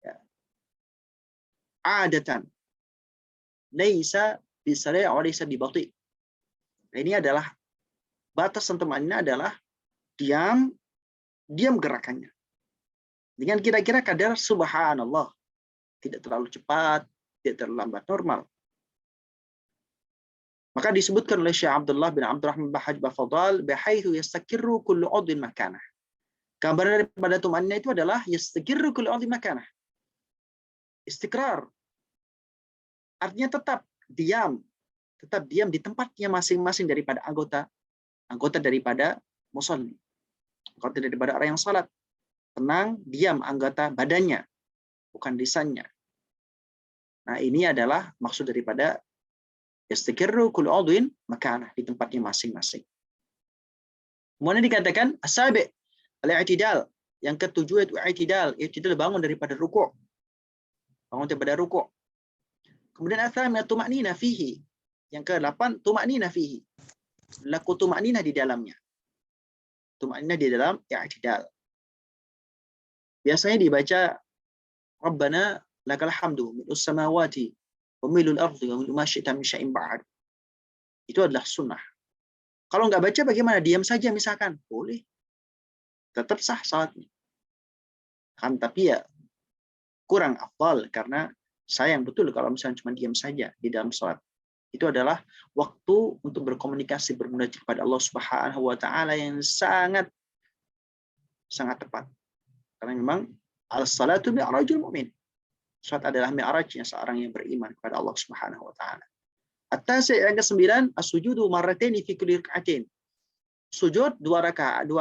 Speaker 1: ya, adatan laisa bisari' wa laisa bibati'. Ini adalah batas tumanina adalah diam gerakannya. Dengan kira-kira kadar subhanallah. Tidak terlalu cepat, tidak terlalu lambat, normal. Maka disebutkan oleh Syekh Abdullah bin Abdurrahman Bahaj Bafadal bihaitsu yastakirru kullu 'udhin makanah. Gambaran daripada tumanina itu adalah yastakirru kullu 'udhin makanah. Istikrar. Artinya tetap diam di tempatnya masing-masing daripada anggota daripada musalli. Anggota daripada orang yang salat. Tenang, diam anggota badannya, bukan lisannya. Nah, ini adalah maksud daripada yastakirru kullu 'udhin makanah, di tempatnya masing-masing. Kemudian dikatakan as-sabi' al-i'tidal. Yang ketujuh itu i'tidal bangun daripada rukuk. Kemudian as-tsamin tuma'nina fihi. Yang ke-8 tuma'nina fihi. Laku tuma'nina di dalamnya. Tuma'nina di dalam i'tidal. Biasanya dibaca Rabbana lakal hamdu mil'us samawati wa mil'ul ardi wa mil'u ma syi'ta min syai'in ba'd. Itu adalah sunnah. Kalau nggak baca bagaimana? Diam saja misalkan. Boleh. tetap sah salatnya. Kan tapi ya kurang afdal karena sayang betul kalau misalnya cuma diam saja di dalam salat. Itu adalah waktu untuk berkomunikasi bermunajat kepada Allah Subhanahu wa taala yang sangat tepat. Karena memang as-salatu mi'rajul mu'min. Salat adalah mi'rajnya seorang yang beriman kepada Allah Subhanahu wa taala. At-tasi' yang ke-9, as-sujudu marrataini fi kulli raka'atin. Sujud 2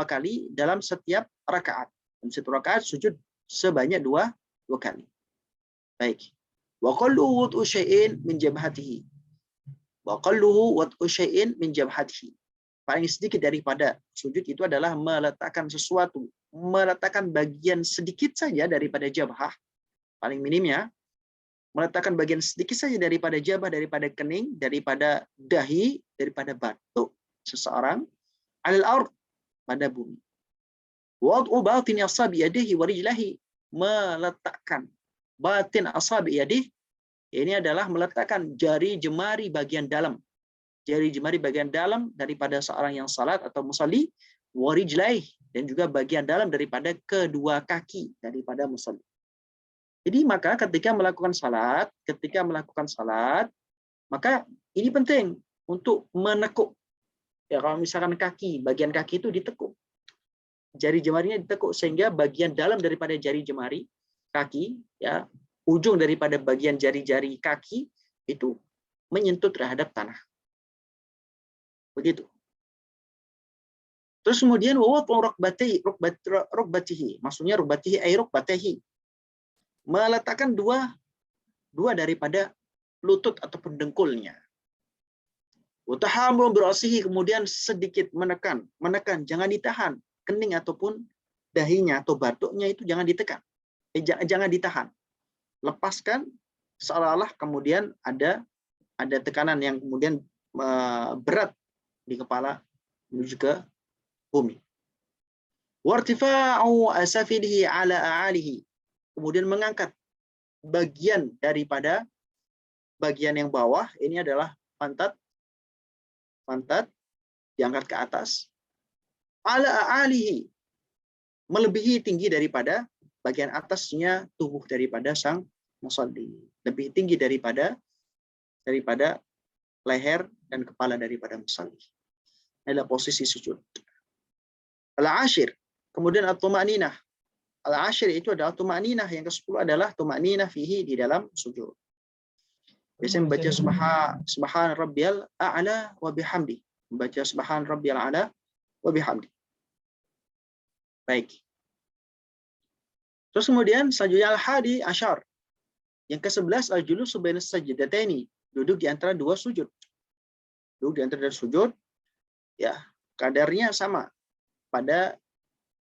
Speaker 1: kali dalam setiap rakaat. Dalam satu rakaat sujud sebanyak 2 kali. Baik. Wa qallu wad'u syai'in min jabhatihi. Wa qalluhu wad'u syai'in min jabhatihi. Paling sedikit daripada sujud itu adalah meletakkan sesuatu, meletakkan bagian sedikit saja daripada jabhah, paling minimnya, meletakkan bagian sedikit saja daripada jabhah, daripada kening, daripada dahi, daripada batuk seseorang, alal ard, pada bumi. Wad'u batin asabi yadihi wa rijlahi, meletakkan batin asabi yadihi, ini adalah meletakkan jari jemari bagian dalam. Jari jemari bagian dalam daripada seorang yang salat atau musalli, warijlaih, dan juga bagian dalam daripada kedua kaki daripada musalli. Jadi maka ketika melakukan salat, maka ini penting untuk menekuk. Ya, kalau misalkan bagian kaki itu ditekuk. Jari jemarinya ditekuk sehingga bagian dalam daripada jari jemari kaki, ya, ujung daripada bagian jari-jari kaki itu menyentuh terhadap tanah. Begitu. Terus kemudian rukbatihi, maksudnya rukbatihi ay rukbatihi, meletakkan dua daripada lutut ataupun dengkulnya. Utahamul birasihi, kemudian sedikit menekan, jangan ditahan, kening ataupun dahinya atau batuknya itu jangan ditekan, jangan ditahan, lepaskan seolah-olah kemudian ada tekanan yang kemudian berat di kepala menuju ke bumi. Wartifa'u asafilihi ala a'alihi, kemudian mengangkat bagian daripada bagian yang bawah, ini adalah pantat diangkat ke atas, ala a'alihi, melebihi tinggi daripada bagian atasnya tubuh daripada sang musalli, lebih tinggi daripada leher dan kepala daripada musalli. Adalah posisi sujud. Al-ashir, kemudian at-tuma'ninah. Al-ashir itu adalah tuma'ninah, yang ke-10 adalah tuma'ninah fihi, di dalam sujud. Biasanya membaca subhan rabbiyal a'la wa bihamdi. Membaca subhan rabbiyal a'la wa bihamdi. Baik. Terus kemudian selanjutnya al-hadi asyar. Yang ke-11 al-julusu bainas sajdataini, duduk di antara dua sujud. Duduk di antara dua sujud, ya, kadarnya sama pada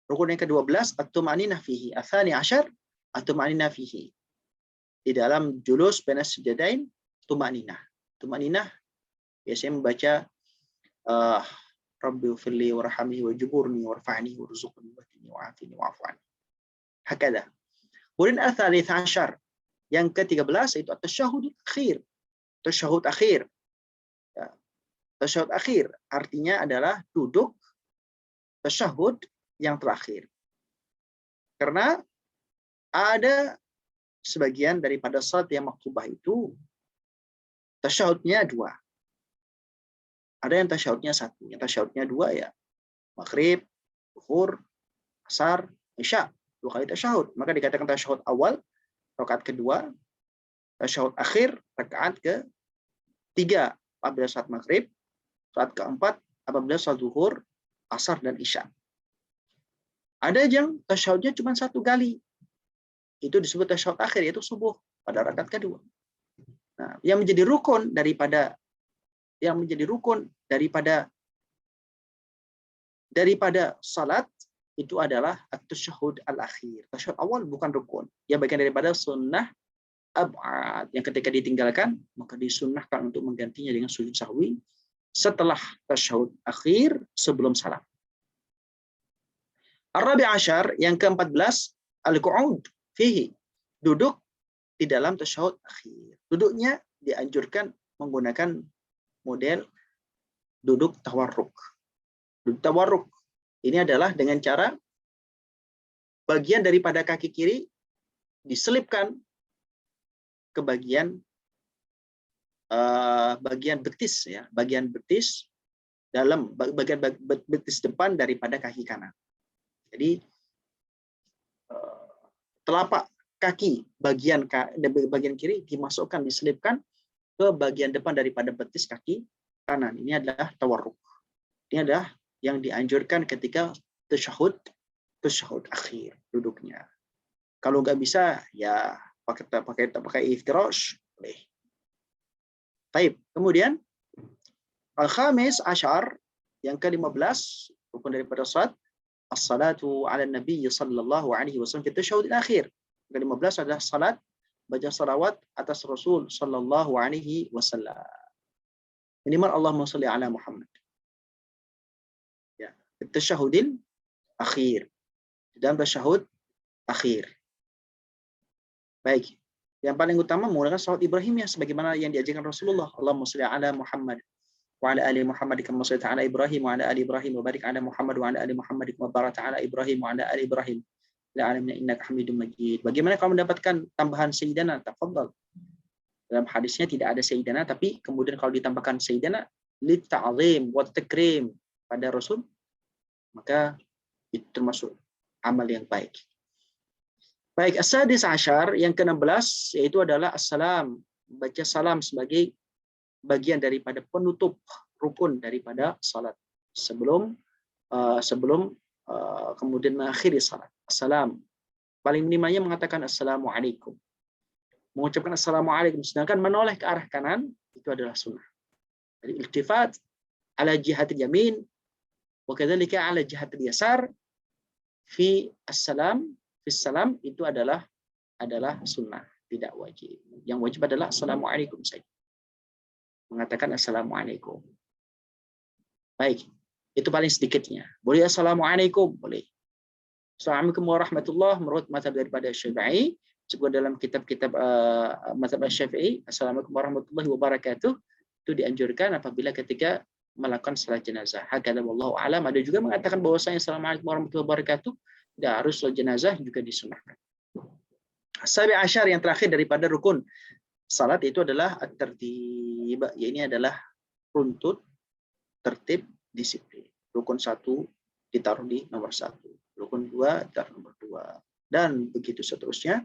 Speaker 1: rukun yang ke-12, at-tuma'ninah fihi, atsani asyar at-tuma'ninah fihi. Di dalam julus bainas sajdatain, tuma'ninah. Tuma'ninah biasanya membaca Rabbi firli warhamni wajburni warfa'ni warzuqni wahdini wa'afini wa'afwani. Hakada. Kemudian al-tsalits asyar, yang ke-13 itu at-tasyahud akhir. Tasyahud akhir. Ya. Tasyahud akhir artinya adalah duduk tasyahud yang terakhir. Karena ada sebagian daripada salat yang maktubah itu tasyahudnya 2. Ada yang tasyahudnya 1, yang tasyahudnya 2 ya. Maghrib, zuhur, asar, isya, 2 kali tasyahud. Maka dikatakan tasyahud awal, rakaat kedua, tasyahud akhir, rakaat ke-3 apabila saat maghrib, saat ke-4 apabila saat zuhur, asar dan isya. Ada yang tasyahudnya cuma 1 kali. Itu disebut tasyahud akhir, yaitu subuh pada rakaat kedua. Nah, yang menjadi rukun daripada salat itu adalah at-tasyahud al-akhir. Tasyahud awal bukan rukun. Ya, bagian daripada sunnah ab'ad, yang ketika ditinggalkan maka disunnahkan untuk menggantinya dengan sujud sahwi setelah tasyahud akhir sebelum salam. Ar-rabi' asyar, yang ke-14, al-qu'ud fihi, duduk di dalam tasyahud akhir. Duduknya dianjurkan menggunakan model duduk tawarruk. Duduk tawarruk ini adalah dengan cara bagian daripada kaki kiri diselipkan ke bagian betis, ya, bagian betis dalam bagian betis depan daripada kaki kanan. Jadi telapak kaki bagian kiri dimasukkan, diselipkan ke bagian depan daripada betis kaki kanan. Ini adalah tawarruk. Ini adalah yang dianjurkan ketika tasyahud akhir duduknya. Kalau nggak bisa, ya pakai iftirash, boleh. Baik. Kemudian al-khamis asyar, yang ke-15 rukun daripada salat, as-salatu 'ala nabi sallallahu alaihi wasallam fi tasyahud akhir. Ke-15 adalah salat baca salawat atas Rasul sallallahu alaihi wasallam. Minimal Allahumma shalli ala Muhammad. Ya, tasyahudil akhir. Dan tasyahud akhir. Baik. Yang paling utama menggunakan salat Ibrahimiyah sebagaimana yang diajarkan Rasulullah. Allahumma shalli ala Muhammad wa ala ali Muhammad kama shallaita ala Ibrahim wa ala ali Ibrahim wa barik ala Muhammad wa ala ali Muhammad kama barakta ala Ibrahim wa ala ali Ibrahim fil alamin innaka Hamidum Majid. Bagaimana kalau mendapatkan tambahan sayyidana? Tafadhal. Dalam hadisnya tidak ada sayyidana, tapi kemudian kalau ditambahkan sayyidana li ta'zim wa takrim pada Rasul, maka itu termasuk amal yang baik. Baik, as-sadis asyar, yang ke-16 yaitu adalah assalam, baca salam sebagai bagian daripada penutup rukun daripada salat sebelum kemudian mengakhiri salat. Assalam, paling minimanya mengatakan assalamualaikum, mengucapkan assalamualaikum, sedangkan menoleh ke arah kanan itu adalah sunnah. Jadi iltifat ala jihatil yamin wa kadzalika ala jihatil yasar fi assalam salam itu adalah sunnah, tidak wajib. Yang wajib adalah assalamualaikum saja. Mengatakan assalamualaikum. Baik, itu paling sedikitnya. Boleh assalamualaikum, boleh. Assalamualaikum warahmatullahi menurut mazhab daripada Syafi'i, juga dalam kitab-kitab mazhab Syafi'i, assalamualaikum warahmatullahi wabarakatuh itu dianjurkan apabila ketika melakukan salat jenazah. Hakadha wallahu a'lam. Ada juga mengatakan bahwasanya assalamualaikum warahmatullahi wabarakatuh tidak harus salat jenazah juga disunahkan. Sabi asyar, yang terakhir daripada rukun salat itu adalah at-tertib. Ya, ini adalah runtut, tertib, disiplin. Rukun 1 ditaruh di nomor 1, rukun 2 ditaruh nomor 2, dan begitu seterusnya.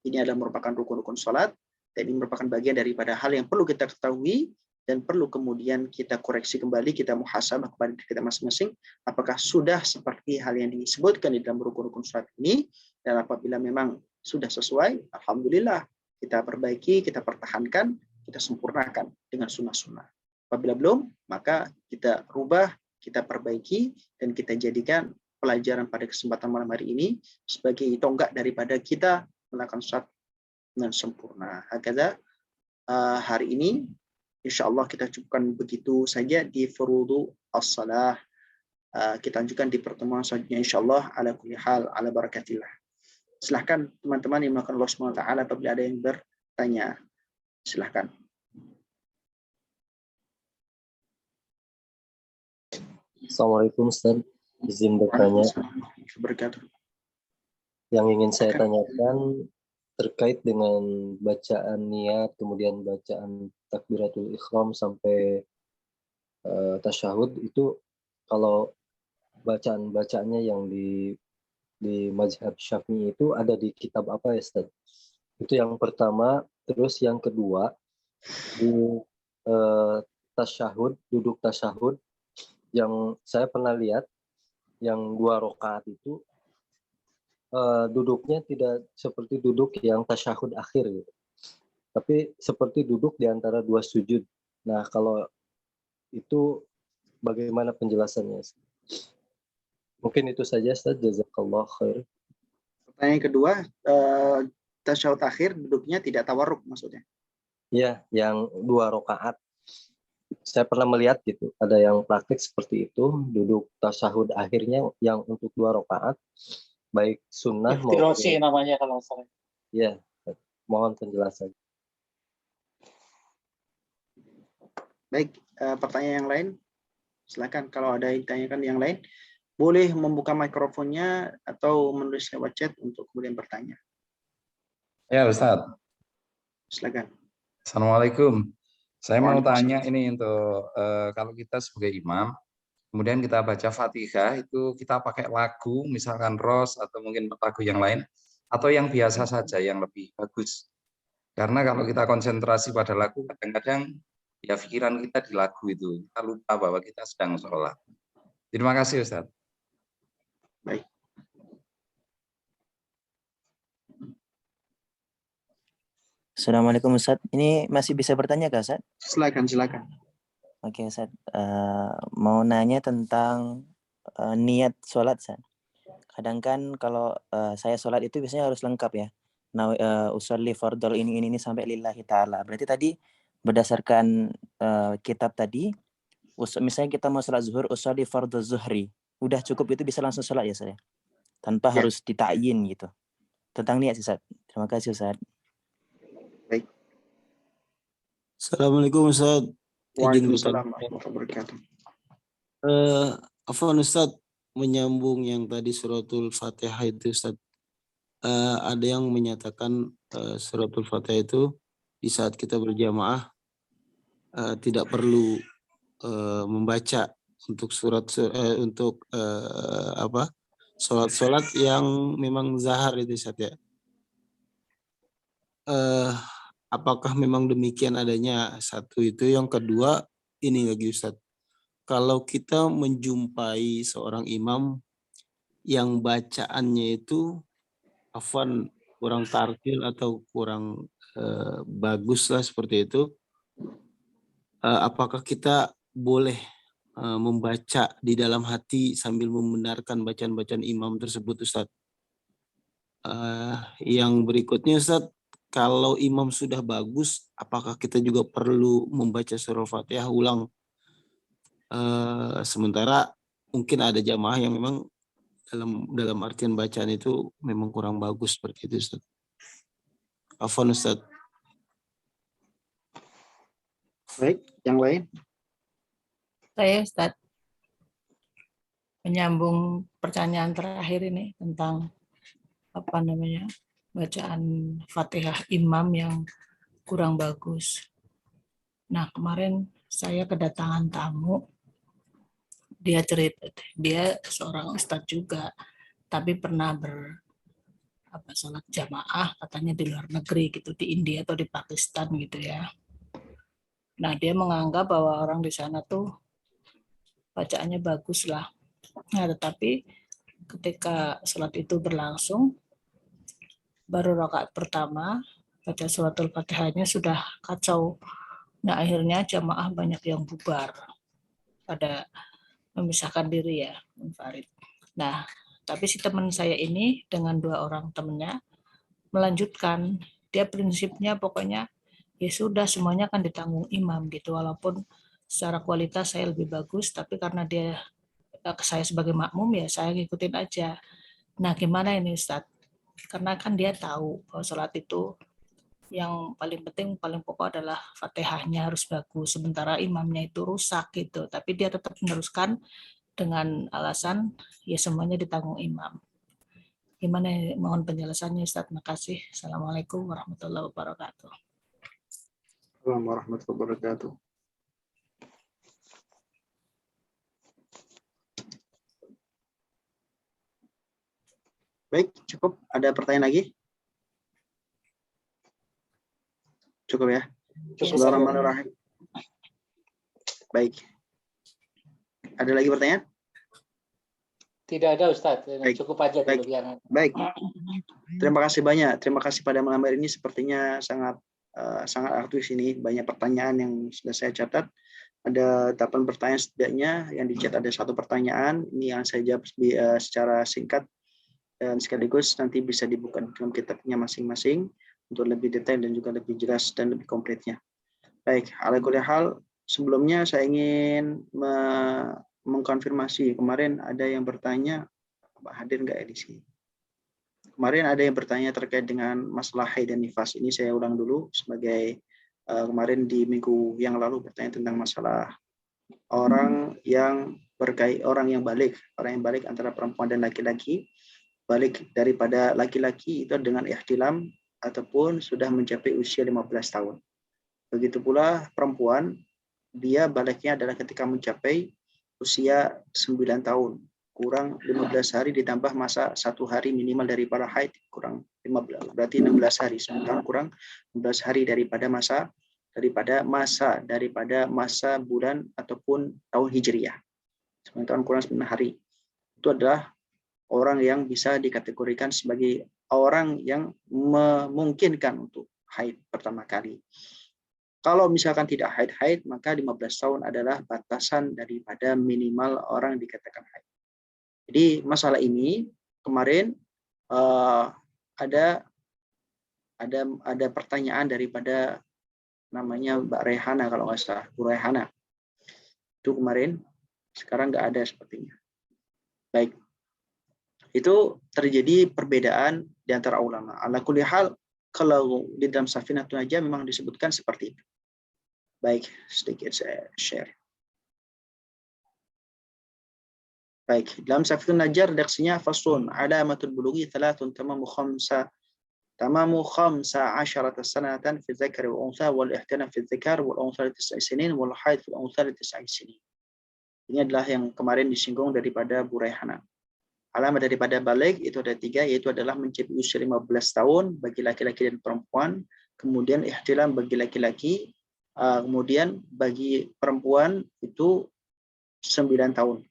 Speaker 1: Ini adalah merupakan rukun-rukun salat, dan ini merupakan bagian daripada hal yang perlu kita ketahui dan perlu kemudian kita koreksi kembali, kita muhasabah kepada diri kita masing-masing, apakah sudah seperti hal yang disebutkan di dalam rukun-rukun salat ini, dan apabila memang sudah sesuai, alhamdulillah, kita perbaiki, kita pertahankan, kita sempurnakan dengan sunnah-sunnah. Apabila belum, maka kita rubah, kita perbaiki, dan kita jadikan pelajaran pada kesempatan malam hari ini sebagai tonggak daripada kita melakukan salat dengan sempurna. Hakadha hari ini insya Allah kita cukupkan begitu saja di furudu as-salah. Kita lanjutkan di pertemuan selanjutnya insya Allah, ala kulli hal, ala barakatillah. Silahkan teman-teman yang melakukan Allah SWT apabila ada yang bertanya. Silahkan.
Speaker 2: Assalamualaikum Ustaz, izin bertanya. Yang ingin saya tanyakan terkait dengan bacaan niat, kemudian bacaan takbiratul ikhram sampai tasyahud, itu kalau bacaan-bacaannya yang di mazhab Syafi'i itu ada di kitab apa ya Ustaz? Itu yang pertama. Terus yang kedua, di tasyahud, duduk tasyahud, yang saya pernah lihat yang 2 rakaat itu duduknya tidak seperti duduk yang tasyahud akhir gitu, tapi seperti duduk di antara 2 sujud. Nah, kalau itu bagaimana penjelasannya? Mungkin itu saja Ustaz, jazakallah khair.
Speaker 1: Pertanyaan kedua, tasyahud akhir duduknya tidak tawarruk maksudnya?
Speaker 2: Iya, yang 2 rakaat. Saya pernah melihat gitu, ada yang praktik seperti itu, duduk tasyahud akhirnya yang untuk 2 rakaat, baik sunnah maupun
Speaker 3: namanya kalau salah.
Speaker 2: Ya, mohon penjelasan.
Speaker 1: Baik, pertanyaan yang lain, silakan kalau ada yang ditanyakan yang lain. boleh membuka mikrofonnya atau menulis lewat chat untuk kemudian bertanya.
Speaker 3: Ya Ustadz.
Speaker 1: Silakan.
Speaker 3: Assalamualaikum. Saya mau tanya
Speaker 1: Waalaikumsalam.
Speaker 3: ini untuk kalau kita sebagai imam, kemudian kita baca Fatihah itu kita pakai lagu, misalkan Ros atau mungkin lagu yang lain, atau yang biasa saja yang lebih bagus. Karena kalau kita konsentrasi pada lagu, kadang-kadang ya pikiran kita di lagu itu, kita lupa bahwa kita sedang sholat. Terima kasih Ustadz.
Speaker 1: Baik.
Speaker 4: Assalamualaikum Ustadz. Ini masih bisa bertanya kah Ustadz?
Speaker 1: Silakan, silakan.
Speaker 4: Oke Ustadz. Mau nanya tentang niat sholat Ustadz. Kadang kan kalau saya sholat itu biasanya harus lengkap ya. Usolli fardol ini sampai lillahi ta'ala. Berarti tadi berdasarkan kitab tadi, misalnya kita mau sholat zuhur, usolli fardol zuhri. Udah cukup itu bisa langsung sholat ya saya? Tanpa harus ditakyin gitu. Tentang niat Ustadz. Terima kasih Ustadz.
Speaker 1: Baik.
Speaker 5: Assalamualaikum Ustaz.
Speaker 1: Waalaikumsalam warahmatullahi wabarakatuh.
Speaker 5: Afwan Ustaz, menyambung yang tadi suratul Fatihah itu Ustaz. Ada yang menyatakan suratul Fatihah itu di saat kita berjamaah tidak perlu membaca untuk sholat yang memang zahar itu Ustaz ya. Apakah memang demikian adanya? Satu itu, yang kedua ini lagi Ustadz. Kalau kita menjumpai seorang imam yang bacaannya itu afwan kurang tartil atau kurang bagus lah seperti itu, apakah kita boleh membaca di dalam hati sambil membenarkan bacaan-bacaan imam tersebut Ustadz? Yang berikutnya Ustadz, kalau imam sudah bagus, apakah kita juga perlu membaca surah Fatihah ulang? Sementara mungkin ada jamaah yang memang dalam artian bacaan itu memang kurang bagus seperti itu Ustaz. Afwan Ustaz.
Speaker 1: Baik, yang lain?
Speaker 6: Saya Ustaz, menyambung pertanyaan terakhir ini tentang bacaan Fatihah imam yang kurang bagus. Nah, kemarin saya kedatangan tamu, dia cerita, dia seorang ustadz juga, tapi pernah sholat jamaah katanya di luar negeri gitu, di India atau di Pakistan gitu ya. Nah, dia menganggap bahwa orang di sana tuh bacaannya bagus lah. Nah, tetapi ketika sholat itu berlangsung, baru rakaat pertama baca suratul Fatihahnya sudah kacau. Nah, akhirnya jamaah banyak yang bubar pada memisahkan diri ya, munfarid. Nah, tapi si teman saya ini dengan 2 orang temannya melanjutkan. Dia prinsipnya pokoknya ya sudah semuanya kan ditanggung imam gitu, walaupun secara kualitas saya lebih bagus, tapi karena saya sebagai makmum ya saya ngikutin aja. Nah, gimana ini Ustadz? Karena kan dia tahu bahwa sholat itu yang paling penting, paling pokok adalah Fatihahnya harus bagus, sementara imamnya itu rusak gitu. Tapi dia tetap meneruskan dengan alasan ya semuanya ditanggung imam. Gimana? Mohon penjelasannya Ustaz. Terima kasih. Assalamualaikum warahmatullahi wabarakatuh.
Speaker 1: Assalamualaikum warahmatullahi wabarakatuh. Baik, cukup. Ada pertanyaan lagi? Cukup ya? Bismillahirrahmanirrahim. Baik. Ada lagi pertanyaan?
Speaker 7: Tidak ada Ustadz, cukup aja
Speaker 1: dulu. Baik. Terima kasih banyak. Terima kasih pada malam hari ini, sepertinya sangat aktif ini. Banyak pertanyaan yang sudah saya catat. Ada 8 pertanyaan setidaknya, yang di chat ada 1 pertanyaan. Ini yang saya jawab secara singkat dan sekaligus nanti bisa dibuka dalam kitabnya masing-masing untuk lebih detail dan juga lebih jelas dan lebih kompletnya. Baik, ala kulli hal, sebelumnya saya ingin mengkonfirmasi, kemarin ada yang bertanya, Pak hadir nggak di sini? Kemarin ada yang bertanya terkait dengan masalah haid dan nifas. Ini saya ulang dulu sebagai kemarin di minggu yang lalu bertanya tentang masalah orang yang balik antara perempuan dan laki-laki, balik daripada laki-laki itu dengan ihtilam ataupun sudah mencapai usia 15 tahun. Begitu pula perempuan, dia baliknya adalah ketika mencapai usia 9 tahun, kurang 15 hari ditambah masa 1 hari minimal daripada haid, kurang 15, berarti 16 hari, 9 tahun kurang 16 hari daripada masa bulan ataupun tahun hijriyah. 9 tahun kurang 9 hari. Itu adalah orang yang bisa dikategorikan sebagai orang yang memungkinkan untuk haid pertama kali. Kalau misalkan tidak haid, maka 15 tahun adalah batasan daripada minimal orang dikatakan haid. Jadi masalah ini kemarin ada pertanyaan daripada namanya Mbak Rehana kalau nggak salah, Bu Rehana. Itu kemarin, sekarang nggak ada sepertinya. Baik. Itu terjadi perbedaan di antara ulama. Ala kulli hal, kalau di dalam Safinatun Najah memang disebutkan seperti itu. Baik, sedikit saya share. Baik, dalam Safinatun Najah redaksinya faslun alamatul bulughi thalathun tamamu 15 sanatan fi dzakari wal untha wal ihtilam fi dzakar wal untha li 9 sinin wal haid fi untha li 9 sinin. Ini adalah yang kemarin disinggung daripada Bu Rayhana. Alamat daripada balik itu ada 3, yaitu adalah mencapai usia 15 tahun bagi laki-laki dan perempuan, kemudian ihtilam bagi laki-laki, kemudian bagi perempuan itu 9 tahun.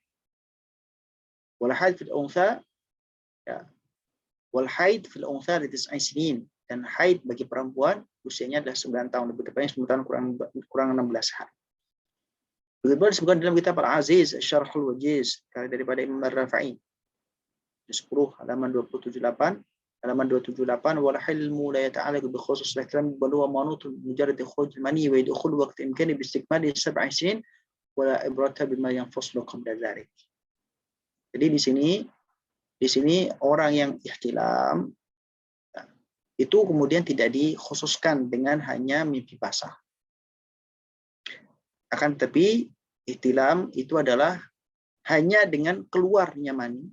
Speaker 1: Wal haid fil untha, ya, wal haid fil untha li 9 sinin, dan haid bagi perempuan usianya adalah 9 tahun, lebih tepatnya 9 tahun kurang 16 hari. Begitu pula disebutkan dalam kitab Al-Aziz Syarhul Wajiz daripada Imam Ar-Rafi'i 10 halaman 278 wal hilmu la yata'allaqu bi khusus al-ihtilam bal huwa manut mujarrad khuruj al-mani wa yadkhul waqt imkani bi istikmali 7 sinin wa la ibrata bima yanfaslu qabla dhalik. Jadi di sini orang yang ihtilam itu kemudian tidak dikhususkan dengan hanya mimpi basah. Akan tetapi ihtilam itu adalah hanya dengan keluarnya mani,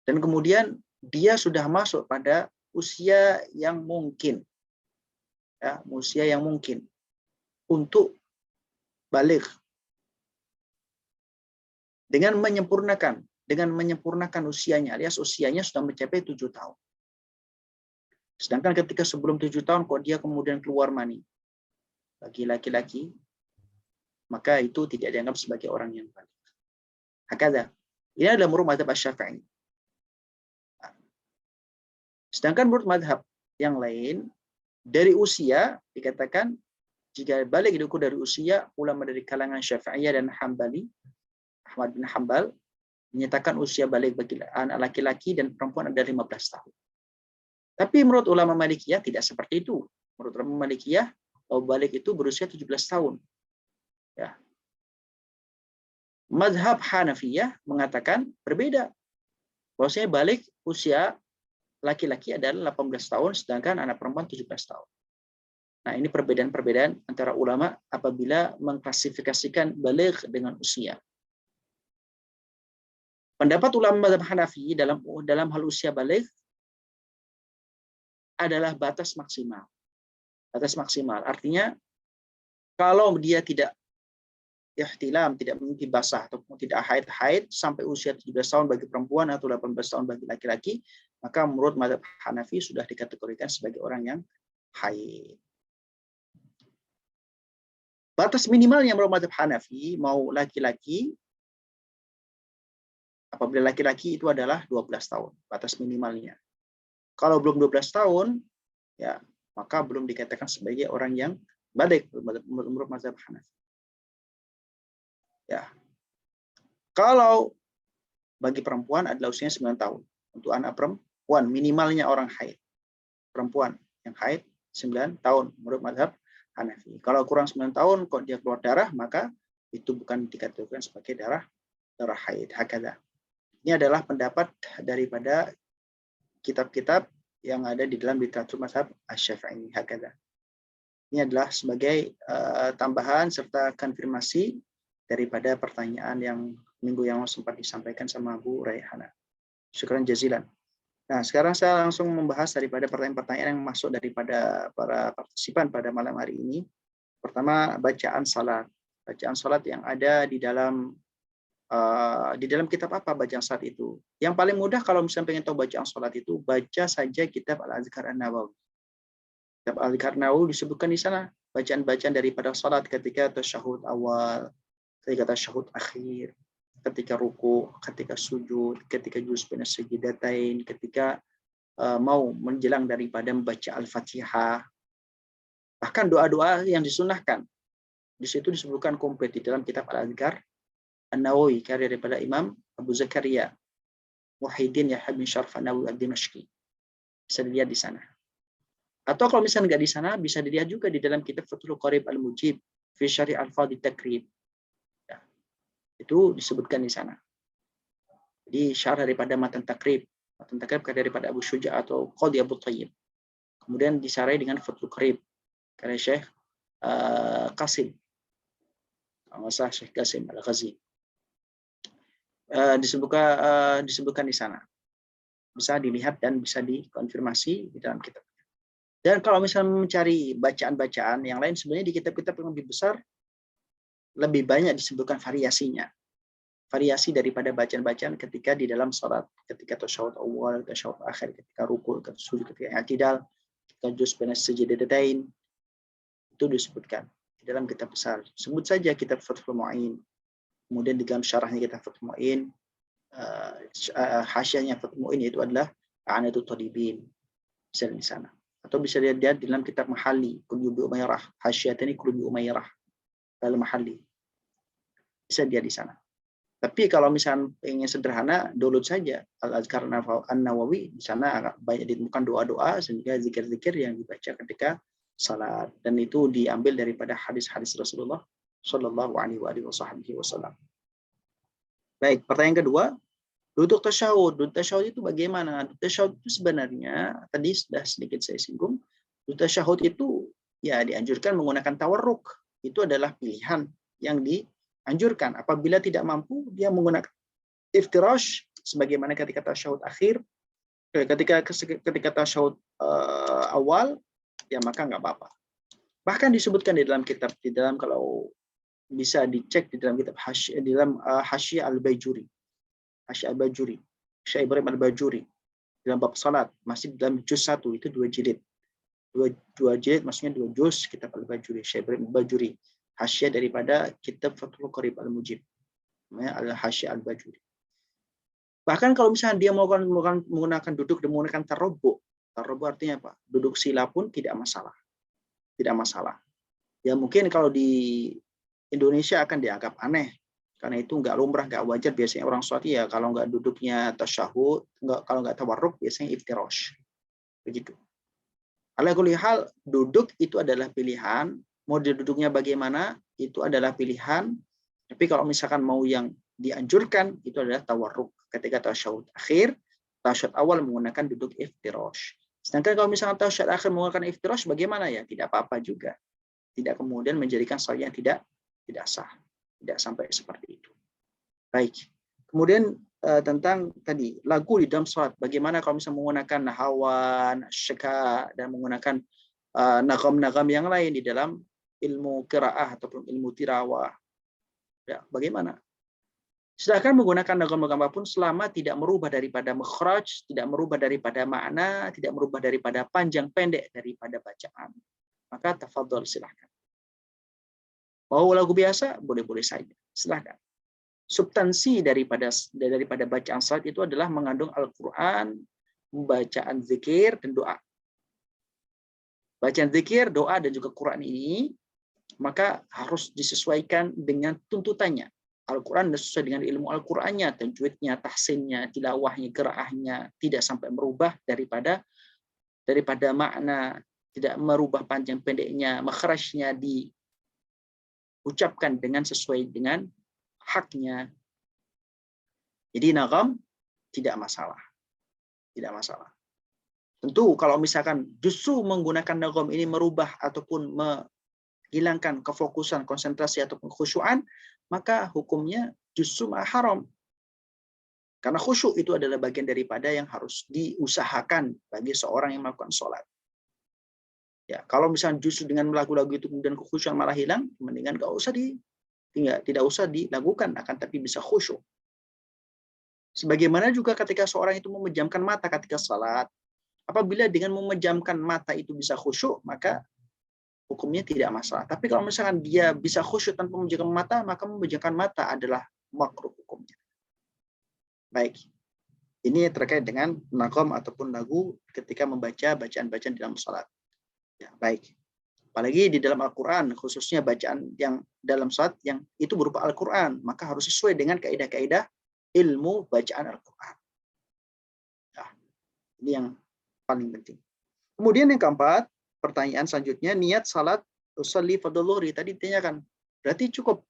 Speaker 1: dan kemudian dia sudah masuk pada usia yang mungkin, ya, usia yang mungkin untuk balik dengan menyempurnakan usianya, alias usianya sudah mencapai 7 tahun. Sedangkan ketika sebelum 7 tahun kok dia kemudian keluar mani bagi laki-laki, maka itu tidak dianggap sebagai orang yang balik. Hakadha. Ini adalah menurut mazhab Asy-Syafi'i. Sedangkan menurut mazhab yang lain, dari usia dikatakan jika balik diukur dari usia, ulama dari kalangan Syafi'iyah dan Hambali, Ahmad bin Hambal, menyatakan usia balik bagi anak laki-laki dan perempuan adalah 15 tahun. Tapi menurut ulama Malikiyah tidak seperti itu. Menurut ulama Malikiyah, balik itu berusia 17 tahun. Ya. Mazhab Hanafiyah mengatakan berbeda. Bahwasanya balik usia laki-laki adalah 18 tahun, sedangkan anak perempuan 17 tahun. Nah, ini perbedaan-perbedaan antara ulama apabila mengklasifikasikan balik dengan usia. Pendapat ulama mazhab Hanafi dalam hal usia balik adalah batas maksimal. Batas maksimal artinya kalau dia tidak ihtilam, tidak mimpi basah ataupun tidak haid sampai usia 17 tahun bagi perempuan atau 18 tahun bagi laki-laki, maka menurut mazhab Hanafi sudah dikategorikan sebagai orang yang haid. Batas minimalnya menurut mazhab Hanafi mau laki-laki, apabila laki-laki itu adalah 12 tahun, batas minimalnya. Kalau belum 12 tahun, ya maka belum dikatakan sebagai orang yang balik menurut mazhab Hanafi. Ya. Kalau bagi perempuan adalah usianya 9 tahun. Untuk anak perempuan minimalnya orang haid. Perempuan yang haid 9 tahun menurut mazhab Hanafi. Kalau kurang 9 tahun kok dia keluar darah, maka itu bukan dikategorikan sebagai darah haid. Hakadha. Ini adalah pendapat daripada kitab-kitab yang ada di dalam literatur mazhab Asy-Syafi'i. Hakadha. Ini adalah sebagai tambahan serta konfirmasi daripada pertanyaan yang minggu yang sempat disampaikan sama Bu Raihana. Syukran jazilan. Nah, sekarang saya langsung membahas daripada pertanyaan-pertanyaan yang masuk daripada para partisipan pada malam hari ini. Pertama, bacaan salat. Bacaan salat yang ada di dalam kitab apa bacaan salat itu? Yang paling mudah kalau misalnya pengen tahu bacaan salat itu, baca saja kitab Al-Azkar An-Nawawi. Kitab Al-Azkar An-Nawawi disebutkan di sana bacaan-bacaan daripada salat ketika tasyahud awal, ketika tasyahud akhir, ketika ruku, ketika sujud, ketika julus baina sajdatain, ketika mau menjelang daripada membaca Al-Fatihah. Bahkan doa-doa yang disunahkan. Di situ disebutkan komplit di dalam kitab Al-Azkar An-Nawawi karya daripada Imam Abu Zakaria Muhyiddin Yahya bin Syaraf An-Nawawi Ad-Dimashqi. Bisa dilihat di sana. Atau kalau misalnya nggak di sana, bisa dilihat juga di dalam kitab Fathul Qarib Al-Mujib fi Syarih Al-Fadhi Takrib. Itu disebutkan di sana. Jadi syarah daripada matan takrib. Matan takrib daripada Abu Syuja' atau Qadhi Abu Thayyib. Kemudian disarai dengan Fathul Qarib karya Syekh Qasim. Masa Syekh Qasim Al-Ghazi. Disebutkan di sana. Bisa dilihat dan bisa dikonfirmasi di dalam kitab. Dan kalau misalnya mencari bacaan-bacaan yang lain, sebenarnya di kitab-kitab yang lebih besar lebih banyak disebutkan variasinya. Variasi daripada bacaan-bacaan ketika di dalam salat, ketika tasyahud awal, tasyahud akhir, ketika rukuk, ketika sujud, ketika i'tidal, ketika julus baina sajdatain. Itu disebutkan di dalam kitab besar. Sebut saja kitab Fathul Mu'in. Kemudian di dalam syarahnya kitab Fathul Mu'in, hasyiahnya Fathul Mu'in itu adalah A'anatul Talibin. Bisa di sana. Atau bisa dilihat di dalam kitab Mahalli, Qulubi Umairah, hasyiatnya Qulubi Umairah. Al-Mahalli. Bisa dia di sana. Tapi kalau misalnya ingin sederhana, download saja Al-Azkar An-Nawawi. Di sana banyak ditemukan doa-doa sehingga zikir-zikir yang dibaca ketika salat, dan itu diambil daripada hadis-hadis Rasulullah Shallallahu Alaihi Wasallam. Baik, pertanyaan kedua, duduk tasyahud. Duduk tasyahud itu bagaimana? Duduk tasyahud itu sebenarnya tadi sudah sedikit saya singgung. Duduk tasyahud itu ya dianjurkan menggunakan tawarruk. Itu adalah pilihan yang dianjurkan. Apabila tidak mampu, dia menggunakan iftirash, sebagaimana ketika tasyahud akhir, ketika tasyahud awal, ya maka nggak apa-apa. Bahkan disebutkan di dalam kitab, kalau bisa dicek di dalam kitab Hasyiah Al-Bajuri, Hasyiah Al-Bajuri, Syekh Ibrahim Al-Bajuri, dalam bab salat, masih dalam juz 1, itu 2 jilid. Dua jilid, maksudnya 2 juz kitab Al-Bajuri, Syekh Ibrahim Al-Bajuri, hasyiah daripada kitab Fathul Qarib Al-Mujib, namanya Al-Hasyiah Al-Bajuri. Bahkan kalau misalnya dia menggunakan duduk dan menggunakan tarobo artinya apa? Duduk sila pun tidak masalah. Tidak masalah. Ya mungkin kalau di Indonesia akan dianggap aneh, karena itu nggak lumrah, nggak wajar. Biasanya orang sholat ya kalau nggak duduknya tasyahud, kalau nggak tawarruk, biasanya iftirash. Begitu. Ala kulli hal, duduk itu adalah pilihan, model duduknya bagaimana itu adalah pilihan. Tapi kalau misalkan mau yang dianjurkan itu adalah tawarruk ketika tasyahud akhir, tasyahud awal menggunakan duduk iftirash. Sedangkan kalau misalkan tasyahud akhir menggunakan iftirash, bagaimana ya? Tidak apa-apa juga. Tidak kemudian menjadikan salatnya tidak sah, tidak sampai seperti itu. Baik. Kemudian tentang tadi lagu di dalam salat, bagaimana kalau misalnya menggunakan hawan, syeka, dan menggunakan nagam-nagam yang lain di dalam ilmu qiraah ataupun ilmu tilawah. Ya, bagaimana? Silahkan menggunakan nagam-nagam apapun selama tidak merubah daripada makhraj, tidak merubah daripada makna, tidak merubah daripada panjang pendek daripada bacaan. Maka tafadhol, silahkan. Mau lagu biasa, boleh-boleh saja. Silahkan. Substansi daripada bacaan salat itu adalah mengandung Al-Quran, bacaan zikir, dan doa. Bacaan zikir, doa, dan juga Quran ini, maka harus disesuaikan dengan tuntutannya. Al-Quran sesuai dengan ilmu Al-Qurannya, tajwidnya, tahsinnya, tilawahnya, qiraahnya, tidak sampai merubah daripada makna, tidak merubah panjang pendeknya, makhrajnya diucapkan dengan sesuai dengan haknya. Jadi nagam tidak masalah. Tidak masalah. Tentu kalau misalkan justru menggunakan nagom ini merubah ataupun menghilangkan kefokusan, konsentrasi ataupun khusyuan, maka hukumnya justru haram. Karena khusyuk itu adalah bagian daripada yang harus diusahakan bagi seorang yang melakukan sholat. Ya, kalau misalnya justru dengan lagu-lagu itu kemudian kekhusyuan malah hilang, mendingan tidak usah dilakukan, akan tapi bisa khusyuk. Sebagaimana juga ketika seorang itu memejamkan mata ketika salat, apabila dengan memejamkan mata itu bisa khusyuk, maka hukumnya tidak masalah. Tapi kalau misalkan dia bisa khusyuk tanpa memejamkan mata, maka memejamkan mata adalah makruh hukumnya. Baik, ini terkait dengan nagom ataupun lagu ketika membaca bacaan-bacaan dalam salat. Ya, baik. Apalagi di dalam Al-Quran, khususnya bacaan yang dalam salat yang itu berupa Al-Quran, maka harus sesuai dengan kaidah-kaidah ilmu bacaan Al-Quran. Nah, ini yang paling penting. Kemudian yang keempat, pertanyaan selanjutnya, niat salat usolli fardhu dhuhri tadi ditanyakan. Berarti cukup.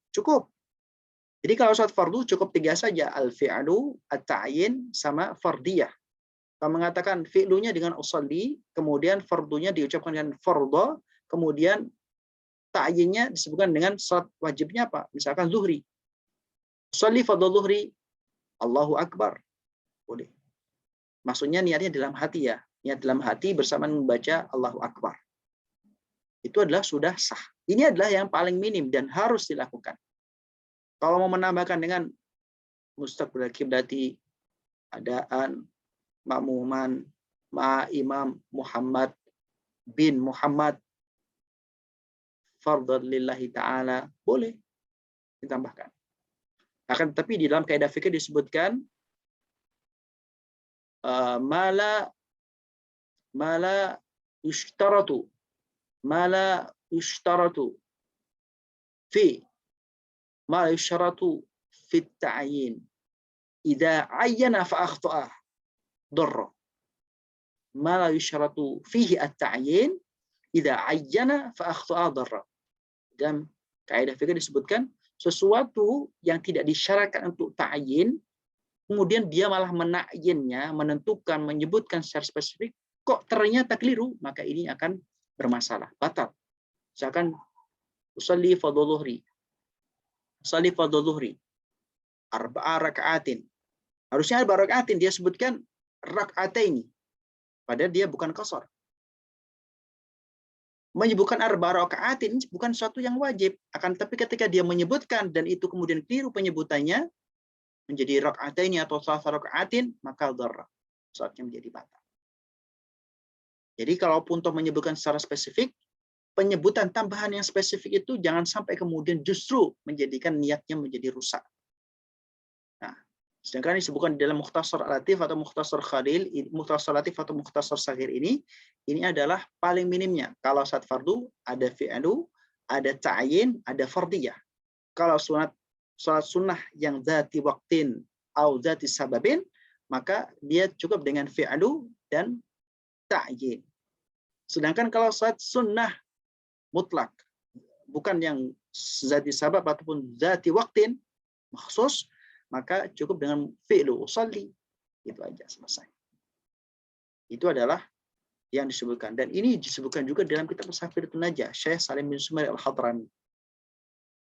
Speaker 1: Jadi kalau salat fardu cukup 3 saja, al-fi'lu, at-ta'yin, sama fardiyah. Kalau mengatakan fi'lunya dengan usolli, kemudian fardunya diucapkan dengan fardhu, kemudian ta'yinnya disebutkan dengan salat wajibnya apa? Misalkan zuhri. Usolli fardhu dhuhri, Allahu Akbar. Boleh. Maksudnya niatnya dalam hati ya. Niat dalam hati bersamaan membaca Allahu Akbar. Itu adalah sudah sah. Ini adalah yang paling minim dan harus dilakukan. Kalau mau menambahkan dengan mustaqbil kiblati, adaan, makmuman, imam Muhammad bin Muhammad, fardhan lillahi ta'ala, boleh ditambahkan. Akan tetapi di dalam kaidah fikih disebutkan mala yushtaratu fi ma yushtaratu fi at-ta'yin idza ayyana fa akhta'a darra ma la yushtaratu fihi at-ta'yin idza ayyana fa akhta'a darra. Dalam kaidah fikih disebutkan sesuatu yang tidak disyaratkan untuk ta'yin, kemudian dia malah menakyinnya, menentukan, menyebutkan secara spesifik, kok ternyata keliru, maka ini akan bermasalah, batal. Misalkan usolli fardhu dhuhri, arba'a raka'atin. Harusnya arba'a raka'atin, dia sebutkan raka'ataini, padahal dia bukan qasar. Menyebutkan arba'a raka'atin bukan sesuatu yang wajib, akan tapi ketika dia menyebutkan dan itu kemudian keliru penyebutannya menjadi raka'ataini atau salasa raka'atin, maka dharra, salatnya menjadi batal. Jadi kalaupun toh menyebutkan secara spesifik, penyebutan tambahan yang spesifik itu jangan sampai kemudian justru menjadikan niatnya menjadi rusak. Nah, sedangkan disebutkan di dalam Mukhtasar Latif atau Mukhtasar Khalil, Mukhtasar Latif atau Mukhtasar Saghir ini adalah paling minimnya. Kalau saat fardu ada fi'lu, ada ta'yin, ada fardiyah. Kalau salat sunnah yang dzati waqtin atau dzati sababin, maka dia cukup dengan fi'lu dan ta'yin. Sedangkan kalau salat sunnah mutlak, bukan yang dzati sabab ataupun dzati waqtin khusus, maka cukup dengan fi'lu usolli. Itu aja, selesai. Itu adalah yang disebutkan. Dan ini disebutkan juga dalam kitab Safiratun Najah, Syekh Salim bin Sumair Al-Hadrami.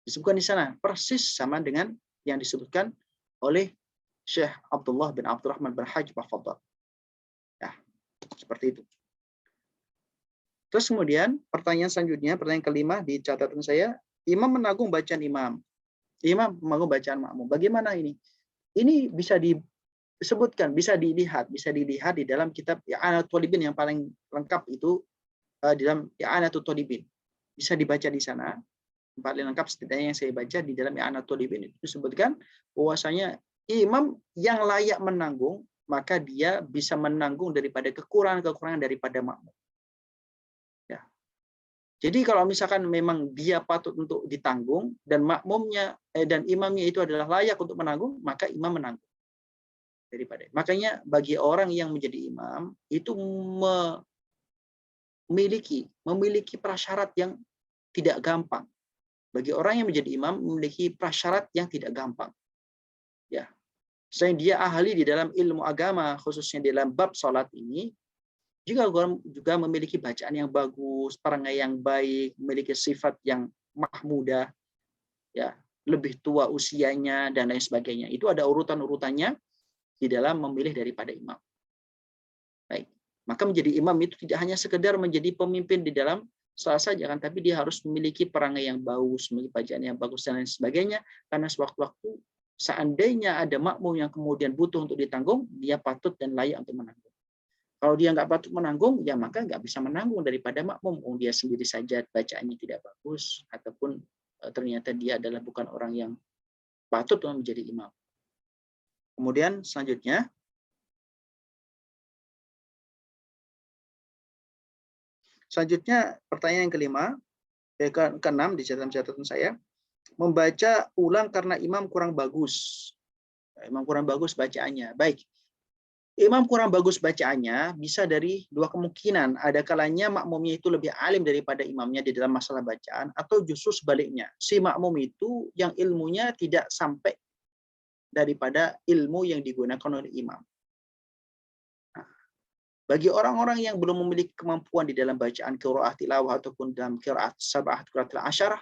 Speaker 1: Disebutkan di sana persis sama dengan yang disebutkan oleh Syekh Abdullah bin Abdurrahman bin Hajj Bafadhal. Ya, seperti itu. Terus kemudian pertanyaan selanjutnya, pertanyaan kelima di catatan saya, imam menanggung bacaan imam. Imam menanggung bacaan makmum. Bagaimana ini? Ini bisa disebutkan, bisa dilihat di dalam kitab I'anatul Thalibin yang paling lengkap itu di dalam I'anatul Thalibin. Bisa dibaca di sana. Paling lengkap setidaknya yang saya baca di dalam I'anatul Thalibin itu disebutkan bahwasanya imam yang layak menanggung, maka dia bisa menanggung daripada kekurangan-kekurangan daripada makmum. Ya. Jadi kalau misalkan memang dia patut untuk ditanggung dan makmumnya dan imamnya itu adalah layak untuk menanggung, maka imam menanggung daripada. Makanya bagi orang yang menjadi imam itu memiliki prasyarat yang tidak gampang. Bagi orang yang menjadi imam memiliki prasyarat yang tidak gampang. Ya. Selain dia ahli di dalam ilmu agama, khususnya di dalam bab salat ini, juga memiliki bacaan yang bagus, perangai yang baik, memiliki sifat yang mahmudah, ya, lebih tua usianya dan lain sebagainya. Itu ada urutan-urutannya di dalam memilih daripada imam. Baik, maka menjadi imam itu tidak hanya sekedar menjadi pemimpin di dalam salah saja kan, tapi dia harus memiliki perangai yang bagus, memiliki bacaan yang bagus dan lain sebagainya. Karena sewaktu-waktu seandainya ada makmum yang kemudian butuh untuk ditanggung, dia patut dan layak untuk menanggung. Kalau dia nggak patut menanggung, ya maka nggak bisa menanggung daripada makmum. Dia sendiri saja bacaannya tidak bagus, ataupun ternyata dia adalah bukan orang yang patut menjadi imam. Kemudian selanjutnya, pertanyaan yang keenam di catatan saya, membaca ulang karena imam kurang bagus. Imam kurang bagus bacaannya. Baik. Imam kurang bagus bacaannya bisa dari dua kemungkinan. Ada kalanya makmumnya itu lebih alim daripada imamnya di dalam masalah bacaan, atau justru sebaliknya. Si makmum itu yang ilmunya tidak sampai daripada ilmu yang digunakan oleh imam. Nah, bagi orang-orang yang belum memiliki kemampuan di dalam bacaan qiraah tilawah ataupun dalam qiraat sab'ah, qiraat al-asyarah,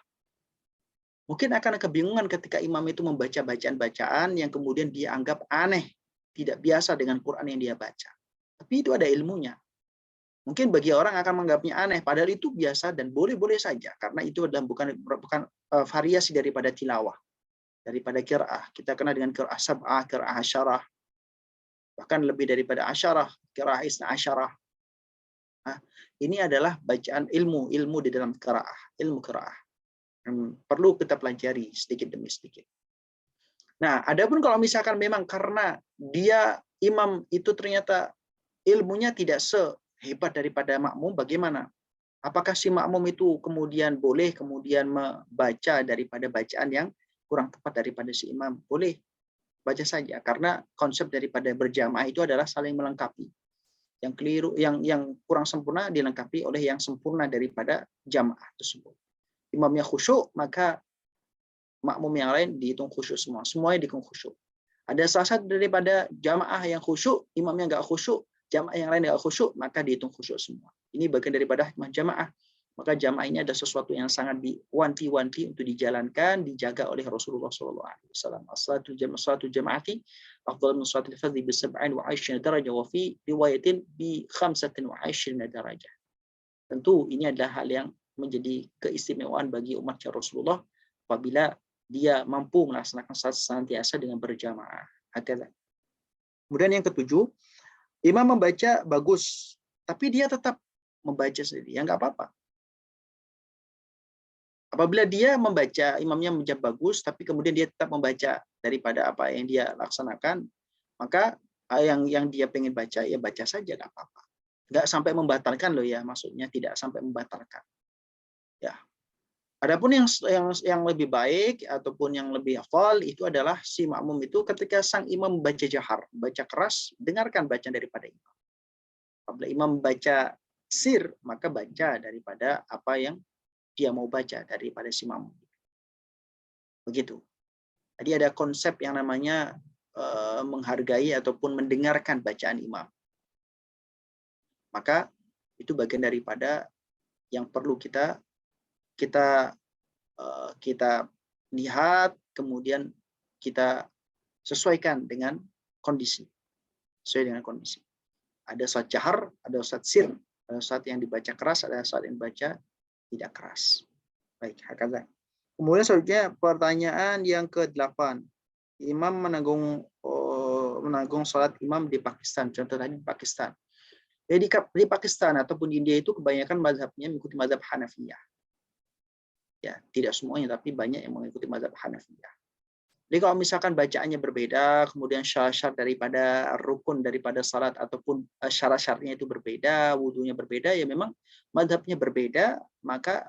Speaker 1: mungkin akan kebingungan ketika imam itu membaca bacaan-bacaan yang kemudian dia anggap aneh, tidak biasa dengan Quran yang dia baca. Tapi itu ada ilmunya. Mungkin bagi orang akan menganggapnya aneh, padahal itu biasa dan boleh-boleh saja, karena itu adalah bukan variasi daripada tilawah, daripada qiraah. Kita kenal dengan qiraah sab'ah, qiraah asyarah, bahkan lebih daripada asyarah, qiraah isna asyarah. Nah, ini adalah bacaan ilmu di dalam qiraah, ilmu qiraah. Perlu kita pelajari sedikit demi sedikit. Nah, adapun kalau misalkan memang karena dia imam itu ternyata ilmunya tidak sehebat daripada makmum, bagaimana? Apakah si makmum itu kemudian boleh kemudian membaca daripada bacaan yang kurang tepat daripada si imam? Boleh, baca saja, karena konsep daripada berjamaah itu adalah saling melengkapi. Yang keliru, yang kurang sempurna dilengkapi oleh yang sempurna daripada jamaah tersebut. Imamnya khusyuk, maka makmum yang lain dihitung khusyuk semua. Semuanya dihitung khusyuk. Ada salah satu daripada jamaah yang khusyuk, imamnya nggak khusyuk, jamaah yang lain nggak khusyuk, maka dihitung khusyuk semua. Ini bagian daripada hikmah jamaah. Maka jamaah ini ada sesuatu yang sangat diwanti-wanti untuk dijalankan, dijaga oleh Rasulullah SAW. As-salatu jama'ati afdal min salatil fardhi bi 27 darajah wa fi riwayatin bi 25 darajah. Tentu ini adalah hal yang menjadi keistimewaan bagi umat Rasulullah apabila dia mampu melaksanakan salat senantiasa dengan berjamaah. Kemudian yang ketujuh, imam membaca bagus, tapi dia tetap membaca sendiri, ya nggak apa-apa. Apabila dia membaca, imamnya membaca bagus, tapi kemudian dia tetap membaca daripada apa yang dia laksanakan, maka yang dia pengen baca, ya baca saja, nggak apa-apa. Nggak sampai membatalkan loh ya, maksudnya tidak sampai membatalkan. Ya. Adapun yang lebih baik ataupun yang lebih hafal itu adalah si makmum itu ketika sang imam membaca jahar, baca keras, dengarkan bacaan daripada imam. Apabila imam membaca sir, maka baca daripada apa yang dia mau baca daripada si makmum. Begitu. Jadi ada konsep yang namanya menghargai ataupun mendengarkan bacaan imam. Maka itu bagian daripada yang perlu kita lihat, kemudian kita sesuaikan dengan kondisi. Sesuai dengan kondisi. Ada saat jahar, ada saat sir, ada saat yang dibaca keras, ada saat yang dibaca tidak keras. Baik, hakadha. Kemudian selanjutnya pertanyaan yang ke-8. Imam menanggung salat imam di Pakistan. Contoh tadi di Pakistan. Jadi di Pakistan ataupun di India itu kebanyakan mazhabnya mengikuti mazhab Hanafiyah. Ya, tidak semuanya, tapi banyak yang mengikuti mazhab Hanafiyah. Jadi kalau misalkan bacaannya berbeda, kemudian syarat daripada rukun daripada salat ataupun syarat-syaratnya itu berbeda, wudunya berbeda, ya memang mazhabnya berbeda, maka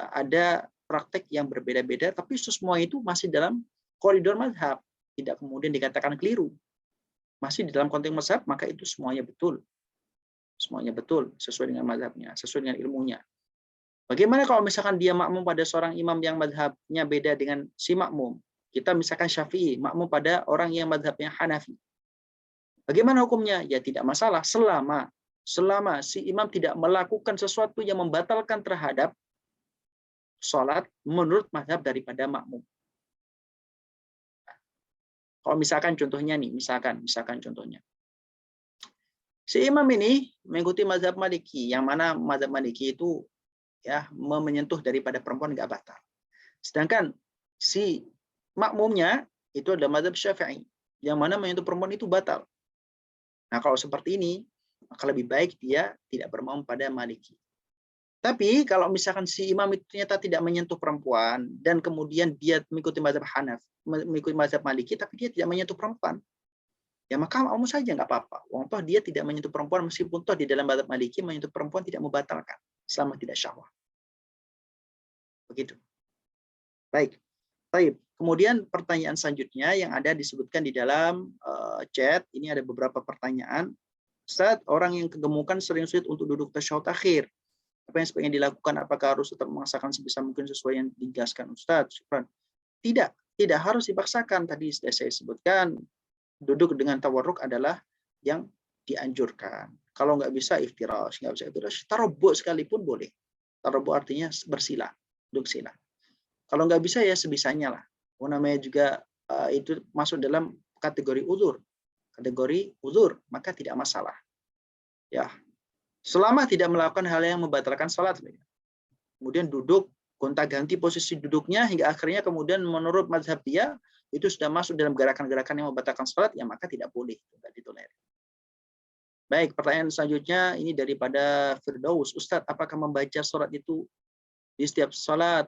Speaker 1: ada praktek yang berbeda-beda, tapi semua itu masih dalam koridor mazhab, tidak kemudian dikatakan keliru. Masih di dalam konteks mazhab, maka itu semuanya betul. Semuanya betul, sesuai dengan mazhabnya, sesuai dengan ilmunya. Bagaimana kalau misalkan dia makmum pada seorang imam yang mazhabnya beda dengan si makmum? Kita misalkan Syafi'i, makmum pada orang yang mazhabnya Hanafi. Bagaimana hukumnya? Ya tidak masalah selama selama si imam tidak melakukan sesuatu yang membatalkan terhadap sholat menurut mazhab daripada makmum. Kalau misalkan contohnya nih, misalkan contohnya, si imam ini mengikuti mazhab Maliki, yang mana mazhab Maliki itu ya menyentuh daripada perempuan nggak batal. Sedangkan si makmumnya itu adalah mazhab Syafi'i, yang mana menyentuh perempuan itu batal. Nah, kalau seperti ini, maka lebih baik dia tidak bermakmum pada Maliki. Tapi kalau misalkan si imam itu ternyata tidak menyentuh perempuan dan kemudian dia mengikuti mazhab Hanaf, mengikuti mazhab Maliki, tapi dia tidak menyentuh perempuan, ya maka makmum saja nggak apa-apa. Wong toh dia tidak menyentuh perempuan, meskipun toh di dalam mazhab Maliki menyentuh perempuan tidak membatalkan selama tidak syahwat. Begitu. Baik. Baik. Kemudian pertanyaan selanjutnya yang ada disebutkan di dalam chat, ini ada beberapa pertanyaan. Ustaz, orang yang kegemukan sering sulit untuk duduk tasyahud akhir. Apa yang sebaiknya dilakukan? Apakah harus tetap memaksakan sebisa mungkin sesuai yang dijelaskan Ustaz? Tidak harus dipaksakan. Tadi sudah saya sebutkan, duduk dengan tawarruk adalah yang dianjurkan. Kalau nggak bisa iftirash, tarobo sekalipun boleh. Tarobo artinya bersila, duduk sila. Kalau nggak bisa ya sebisanya lah. Namanya juga itu masuk dalam kategori uzur. Maka tidak masalah. Ya, selama tidak melakukan hal yang membatalkan salat. Kemudian duduk, gonta-ganti posisi duduknya hingga akhirnya kemudian menurut mazhab dia itu sudah masuk dalam gerakan-gerakan yang membatalkan salat, ya maka tidak boleh, tidak ditolerir. Baik, pertanyaan selanjutnya ini daripada Firdaus. Ustadz, apakah membaca surat itu di setiap salat?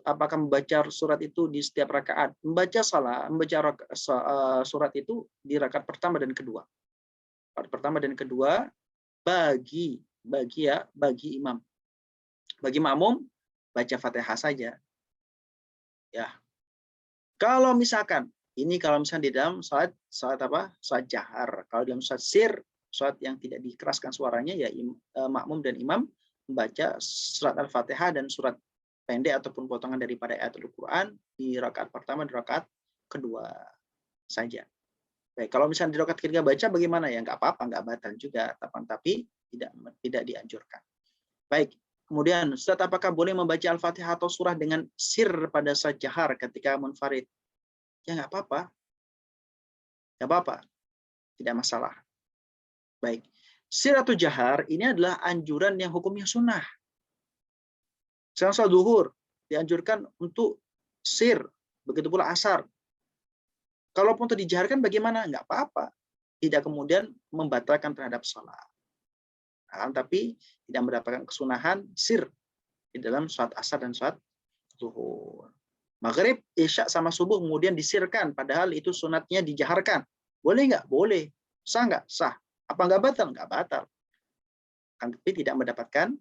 Speaker 1: Apakah membaca surat itu di setiap rakaat? Membaca surat itu di rakaat pertama dan kedua. Rakaat pertama dan kedua bagi imam. Bagi makmum baca Fatihah saja. Ya. Kalau misalkan di dalam salat jahar. Kalau dalam salat sir, salat yang tidak dikeraskan suaranya, ya makmum dan imam membaca surat Al-Fatihah dan surat pendek ataupun potongan daripada ayat Al-Quran di rakaat pertama dan rakaat kedua saja. Baik, kalau misalnya di rakaat ketiga baca bagaimana? Ya nggak apa-apa, nggak batal juga, tapi tidak dianjurkan. Baik, kemudian Ustaz, apakah boleh membaca Al-Fatihah atau surah dengan sir pada saat jahar ketika munfarid? Ya nggak apa-apa. Nggak apa-apa. Tidak masalah. Baik. Sir atau jahar ini adalah anjuran yang hukumnya sunnah. Salat zuhur dianjurkan untuk sir, begitu pula asar. Kalaupun itu dijaharkan bagaimana? Nggak apa-apa. Tidak kemudian membatalkan terhadap salat. Tapi tidak mendapatkan kesunahan sir di dalam salat asar dan salat zuhur. Maghrib, isya sama subuh kemudian disirkan, padahal itu sunatnya dijaharkan. Boleh nggak? Boleh. Sah nggak? Sah. Apa nggak batal? Nggak batal. Tapi tidak mendapatkan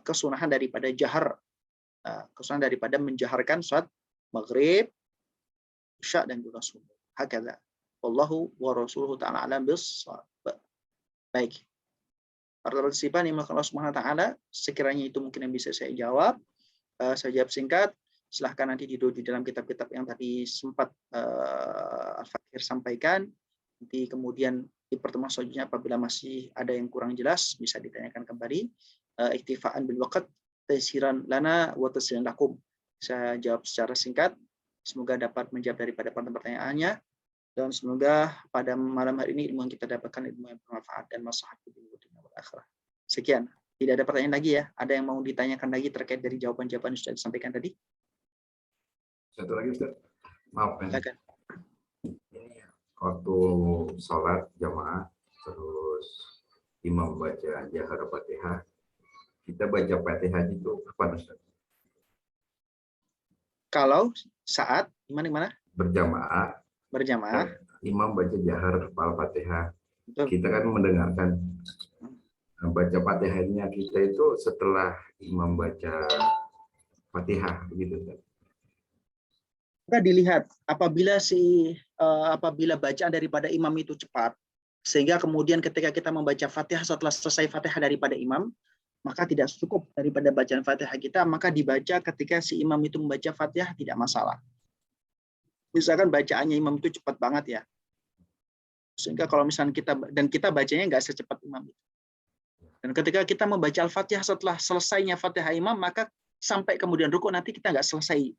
Speaker 1: kesunahan daripada jahar, kesunahan daripada menjaharkan salat maghrib, isya dan juga subuh. Hakadha. Wallahu wa rasuluhu ta'ala alam bis-shawab. Baik. Para partisipan yang Allah Subhanahu wa taala, sekiranya itu mungkin yang bisa saya jawab. Saya jawab singkat. Silahkan nanti di dalam kitab-kitab yang tadi sempat Al-Fakir sampaikan. Nanti kemudian di pertemuan selanjutnya apabila masih ada yang kurang jelas bisa ditanyakan kembali. Iktifaan bil waqt taysiran lana wa tasyiran lakum. Saya jawab secara singkat. Semoga dapat menjawab daripada pertanyaannya, dan semoga pada malam hari ini ilmu yang kita dapatkan ilmu yang bermanfaat dan maslahat bagi dunia dan akhirat. Sekian. Tidak ada pertanyaan lagi ya? Ada yang mau ditanyakan lagi terkait dari jawaban-jawaban yang sudah disampaikan tadi?
Speaker 3: Satu lagi Ustaz. Maaf kan.
Speaker 8: Ini waktu sholat jamaah terus imam baca jahar Fatihah, kita baca Fatihah itu kapan Ustaz?
Speaker 1: Kalau saat gimana?
Speaker 8: Berjamaah, imam baca jahar Al-Fatihah. Kita kan mendengarkan baca Fatihahnya kita itu setelah imam baca Fatihah begitu Ustaz.
Speaker 1: Maka dilihat apabila bacaan daripada imam itu cepat, sehingga kemudian ketika kita membaca Fatihah setelah selesai Fatihah daripada imam, maka tidak cukup daripada bacaan Fatihah kita, maka dibaca ketika si imam itu membaca Fatihah tidak masalah. Misalkan bacaannya imam itu cepat banget ya, Sehingga kalau misalnya kita bacanya nggak secepat imam itu. Dan ketika kita membaca Al-Fatihah setelah selesainya Fatihah imam, maka sampai kemudian rukuk nanti kita nggak selesai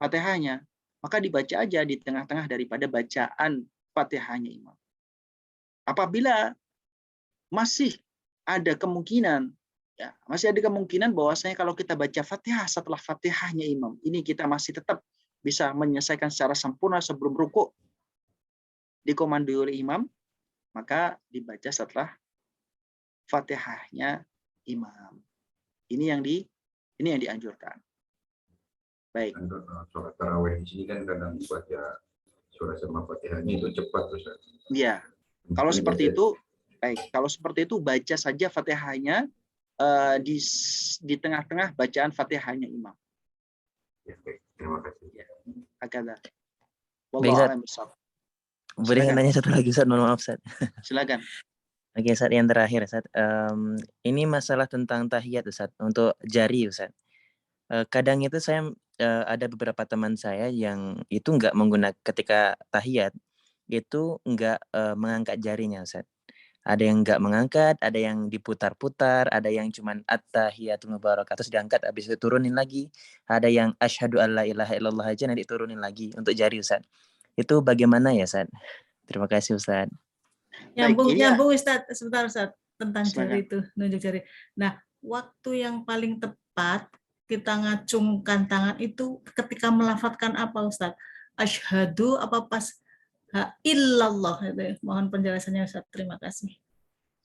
Speaker 1: Fatihahnya. Maka dibaca aja di tengah-tengah daripada bacaan Fatihahnya imam. Apabila masih ada kemungkinan, ya, masih ada kemungkinan bahwasanya kalau kita baca Fatihah setelah Fatihahnya imam, ini kita masih tetap bisa menyelesaikan secara sempurna sebelum rukuk, dikomandoi oleh imam, maka dibaca setelah Fatihahnya imam. Ini yang dianjurkan. Baik.
Speaker 8: Sholat tarawih di sini kan kadang baca surah sama Fatihahnya itu cepat, Ustaz.
Speaker 1: Iya. Kalau seperti itu, baik. Kalau seperti itu baca saja Fatihahnya di tengah-tengah bacaan Fatihahnya imam.
Speaker 8: Ya, baik. Terima kasih.
Speaker 1: Ya. Hakadha.
Speaker 4: Baik, Ustaz. Boleh nanya satu lagi, Ustaz? Mohon maaf, Ustaz.
Speaker 1: Silakan.
Speaker 4: Oke, Ustaz, yang terakhir, Ustaz. Ini masalah tentang tahiyat, Ustaz, untuk jari, Ustaz. Kadang itu saya ada beberapa teman saya yang itu nggak menggunakan ketika tahiyat itu nggak mengangkat jarinya, Ustaz. Ada yang nggak mengangkat, ada yang diputar-putar, ada yang cuman at-tahiyatul mubarakah terus diangkat habis itu turunin lagi. Ada yang asyhadu alla ilaha illallah aja nanti turunin lagi untuk jari, Ustaz. Itu bagaimana ya, Ustaz? Terima kasih, Ustaz.
Speaker 6: Nyambung Ustaz, sebentar Ustaz, tentang jari itu, nunjuk jari. Nah, waktu yang paling tepat kita ngacungkan tangan itu ketika melafadzkan apa, Ustaz? Asyhadu apa pas illallah? Mohon penjelasannya, Ustaz. Terima kasih.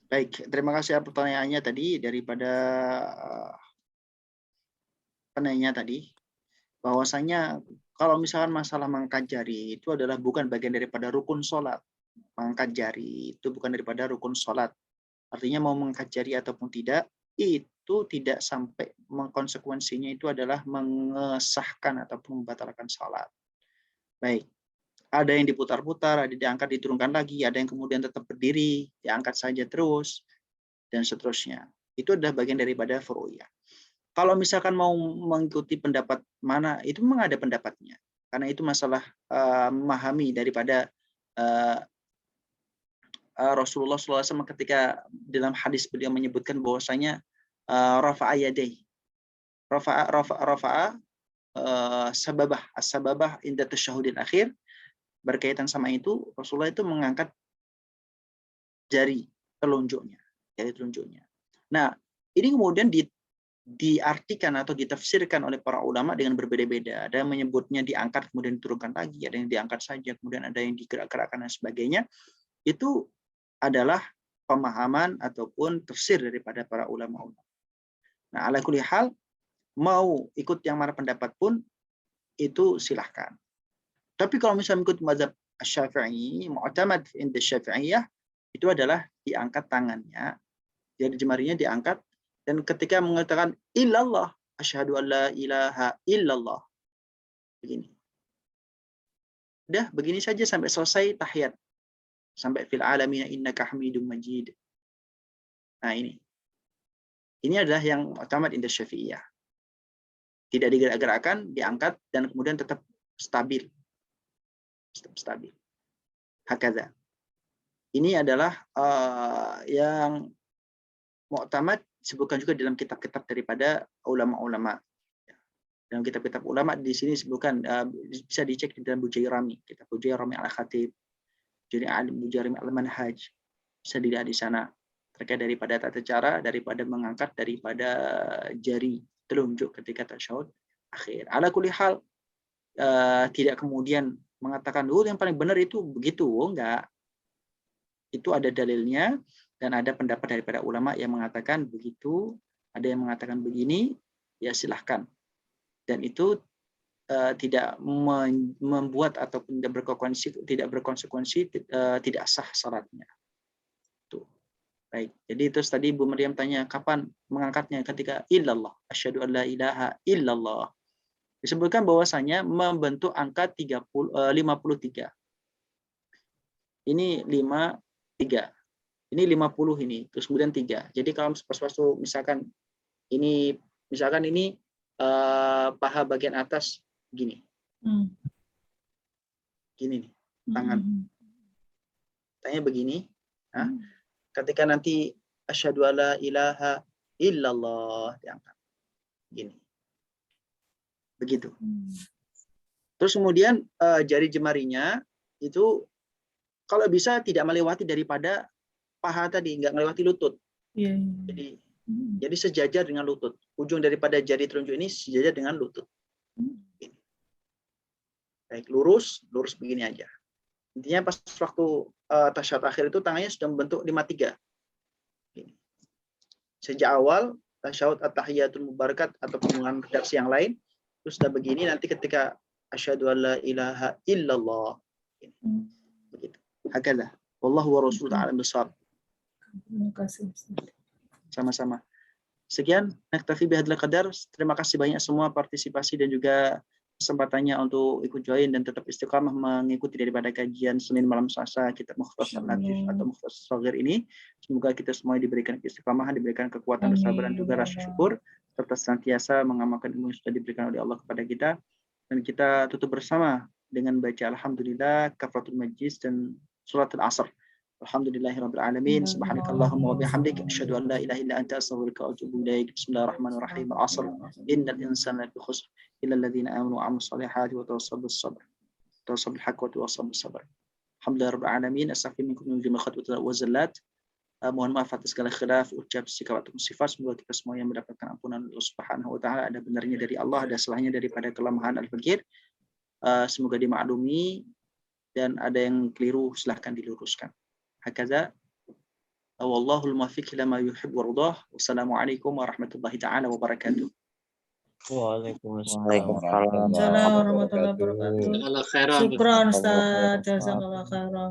Speaker 1: Baik, terima kasih pertanyaannya tadi daripada penanya tadi, bahwasanya kalau misalkan masalah mengangkat jari itu adalah bukan bagian daripada rukun sholat. Mengangkat jari itu bukan daripada rukun sholat. Artinya mau mengangkat jari ataupun tidak, itu tidak sampai konsekuensinya itu adalah mengesahkan ataupun membatalkan sholat. Baik, ada yang diputar-putar, ada diangkat, diturunkan lagi, ada yang kemudian tetap berdiri, diangkat saja terus, dan seterusnya. Itu adalah bagian daripada furu'iyah. Kalau misalkan mau mengikuti pendapat mana, itu memang ada pendapatnya. Karena itu masalah memahami daripada Rasulullah SAW ketika dalam hadis beliau menyebutkan bahwasanya rafa'a yadayhi. Rafa'a sababah inda tasyahudil akhir. Berkaitan sama itu, Rasulullah itu mengangkat jari telunjuknya. Nah, ini kemudian diartikan atau ditafsirkan oleh para ulama dengan berbeda-beda. Ada yang menyebutnya diangkat kemudian diturunkan lagi, ada yang diangkat saja kemudian ada yang digerak-gerakkan dan sebagainya. Itu adalah pemahaman ataupun tafsir daripada para ulama. Nah, ala kulli hal, mau ikut yang mana pendapat pun itu silahkan. Tapi kalau misalnya ikut mazhab Syafi'i, mu'tamad inda Syafi'iyah, itu adalah diangkat tangannya, jadi jemarinya diangkat, dan ketika mengatakan illallah, asyhadu an la ilaha illallah. Begini. Udah, begini saja sampai selesai tahiyat. Sampai fil alamin innaka hamidum majid. Nah, ini. Ini adalah yang mu'tamad inda Syafi'iyah. Tidak digerak-gerakkan, diangkat, dan kemudian tetap stabil. Stabil. Hakadha. Ini adalah yang mu'tamad disebutkan juga dalam kitab-kitab daripada ulama-ulama. Dalam kitab-kitab ulama di sini disebutkan, bisa dicek di dalam Bujairami, kitab Bujairami al-Khatib, Bujairami al-Manhaj, bisa dilihat di sana terkait daripada tata cara daripada mengangkat daripada jari telunjuk ketika tasyahud akhir. Ala kulli hal, tidak kemudian mengatakan yang paling benar itu begitu, enggak. Itu ada dalilnya dan ada pendapat daripada ulama yang mengatakan begitu, ada yang mengatakan begini, ya silahkan. Dan itu tidak membuat ataupun tidak berkonsekuensi, tidak sah salatnya. Tuh. Baik. Jadi itu tadi Bu Maryam tanya kapan mengangkatnya, ketika illallah, asyhadu an la ilaha illallah. Disebutkan bahwasanya membentuk angka 53. Ini 53. Ini 50 ini, terus kemudian 3. Jadi kalau pas-pas misalkan ini paha bagian atas gini. Gini nih, tangan. Tanya begini, ketika nanti asyhadu alla ilaha illallah diangkat. Gini. Begitu. Terus kemudian jari jemarinya itu kalau bisa tidak melewati daripada paha tadi, nggak melewati lutut. Jadi sejajar dengan lutut. Ujung daripada jari telunjuk ini sejajar dengan lutut. Gini. Baik, lurus begini aja. Intinya pas waktu tasyahud akhir itu tangannya sudah membentuk 5-3. Gini. Sejak awal tasyahud at-tahiyatul mubarakat atau pembukaan redaksi yang lain itu sudah begini, nanti ketika asyhadu alla ilaha illallah. Begitu. Hakadha. Wallahu wa rasuluhu a'lam bishawab.
Speaker 6: Terima kasih.
Speaker 1: Sama-sama. Sekian, naktafi bihadzal qadar. Terima kasih banyak semua partisipasi dan juga kesempatannya untuk ikut join dan tetap istiqamah mengikuti daripada kajian Senin malam Selasa kitab Mukhtasar Latif atau Mukhtasar Shaghir ini. Semoga kita semua diberikan istiqamahan, diberikan kekuatan, kesabaran, juga rasa syukur, serta senantiasa mengamalkan ilmu yang sudah diberikan oleh Allah kepada kita. Dan kita tutup bersama dengan baca Alhamdulillah, Kafaratul Majlis dan Surat Al-Asr. Alhamdulillahirabbil alamin. Subhanakallahumma wa bihamdika asyhadu an la ilaha illa anta astaghfiruka wa atubu ilaik. Bismillahirrahmanirrahim. Al-'asr. Innal insana lafi khusr illa alladziina aamanu wa 'amilus shalihati wa tawassaw bis sabr. Tawassaw bil haqqi wa tawassaw bis sabr. Alhamdulillahirabbil alamin. Astaghfiru minkum min jami'i khatwati wa zallat. Mohon maaf atas segala khilaf, ucap, sikap atau sifat. Semoga kita semua yang mendapatkan ampunan Allah Subhanahu wa taala. Ada benarnya dari Allah, ada salahnya daripada kelemahan al-fakir. Semoga dimaklumi, dan ada yang keliru silahkan diluruskan. Hakaza wallahul muwaffiq ila ma yuhibbu wa yardah. Wassalamualaikum warahmatullahi taala wabarakatuh.
Speaker 4: Waalaikumsalam
Speaker 6: warahmatullahi wabarakatuh. Syukran Ustaz, jazakallahu khairan.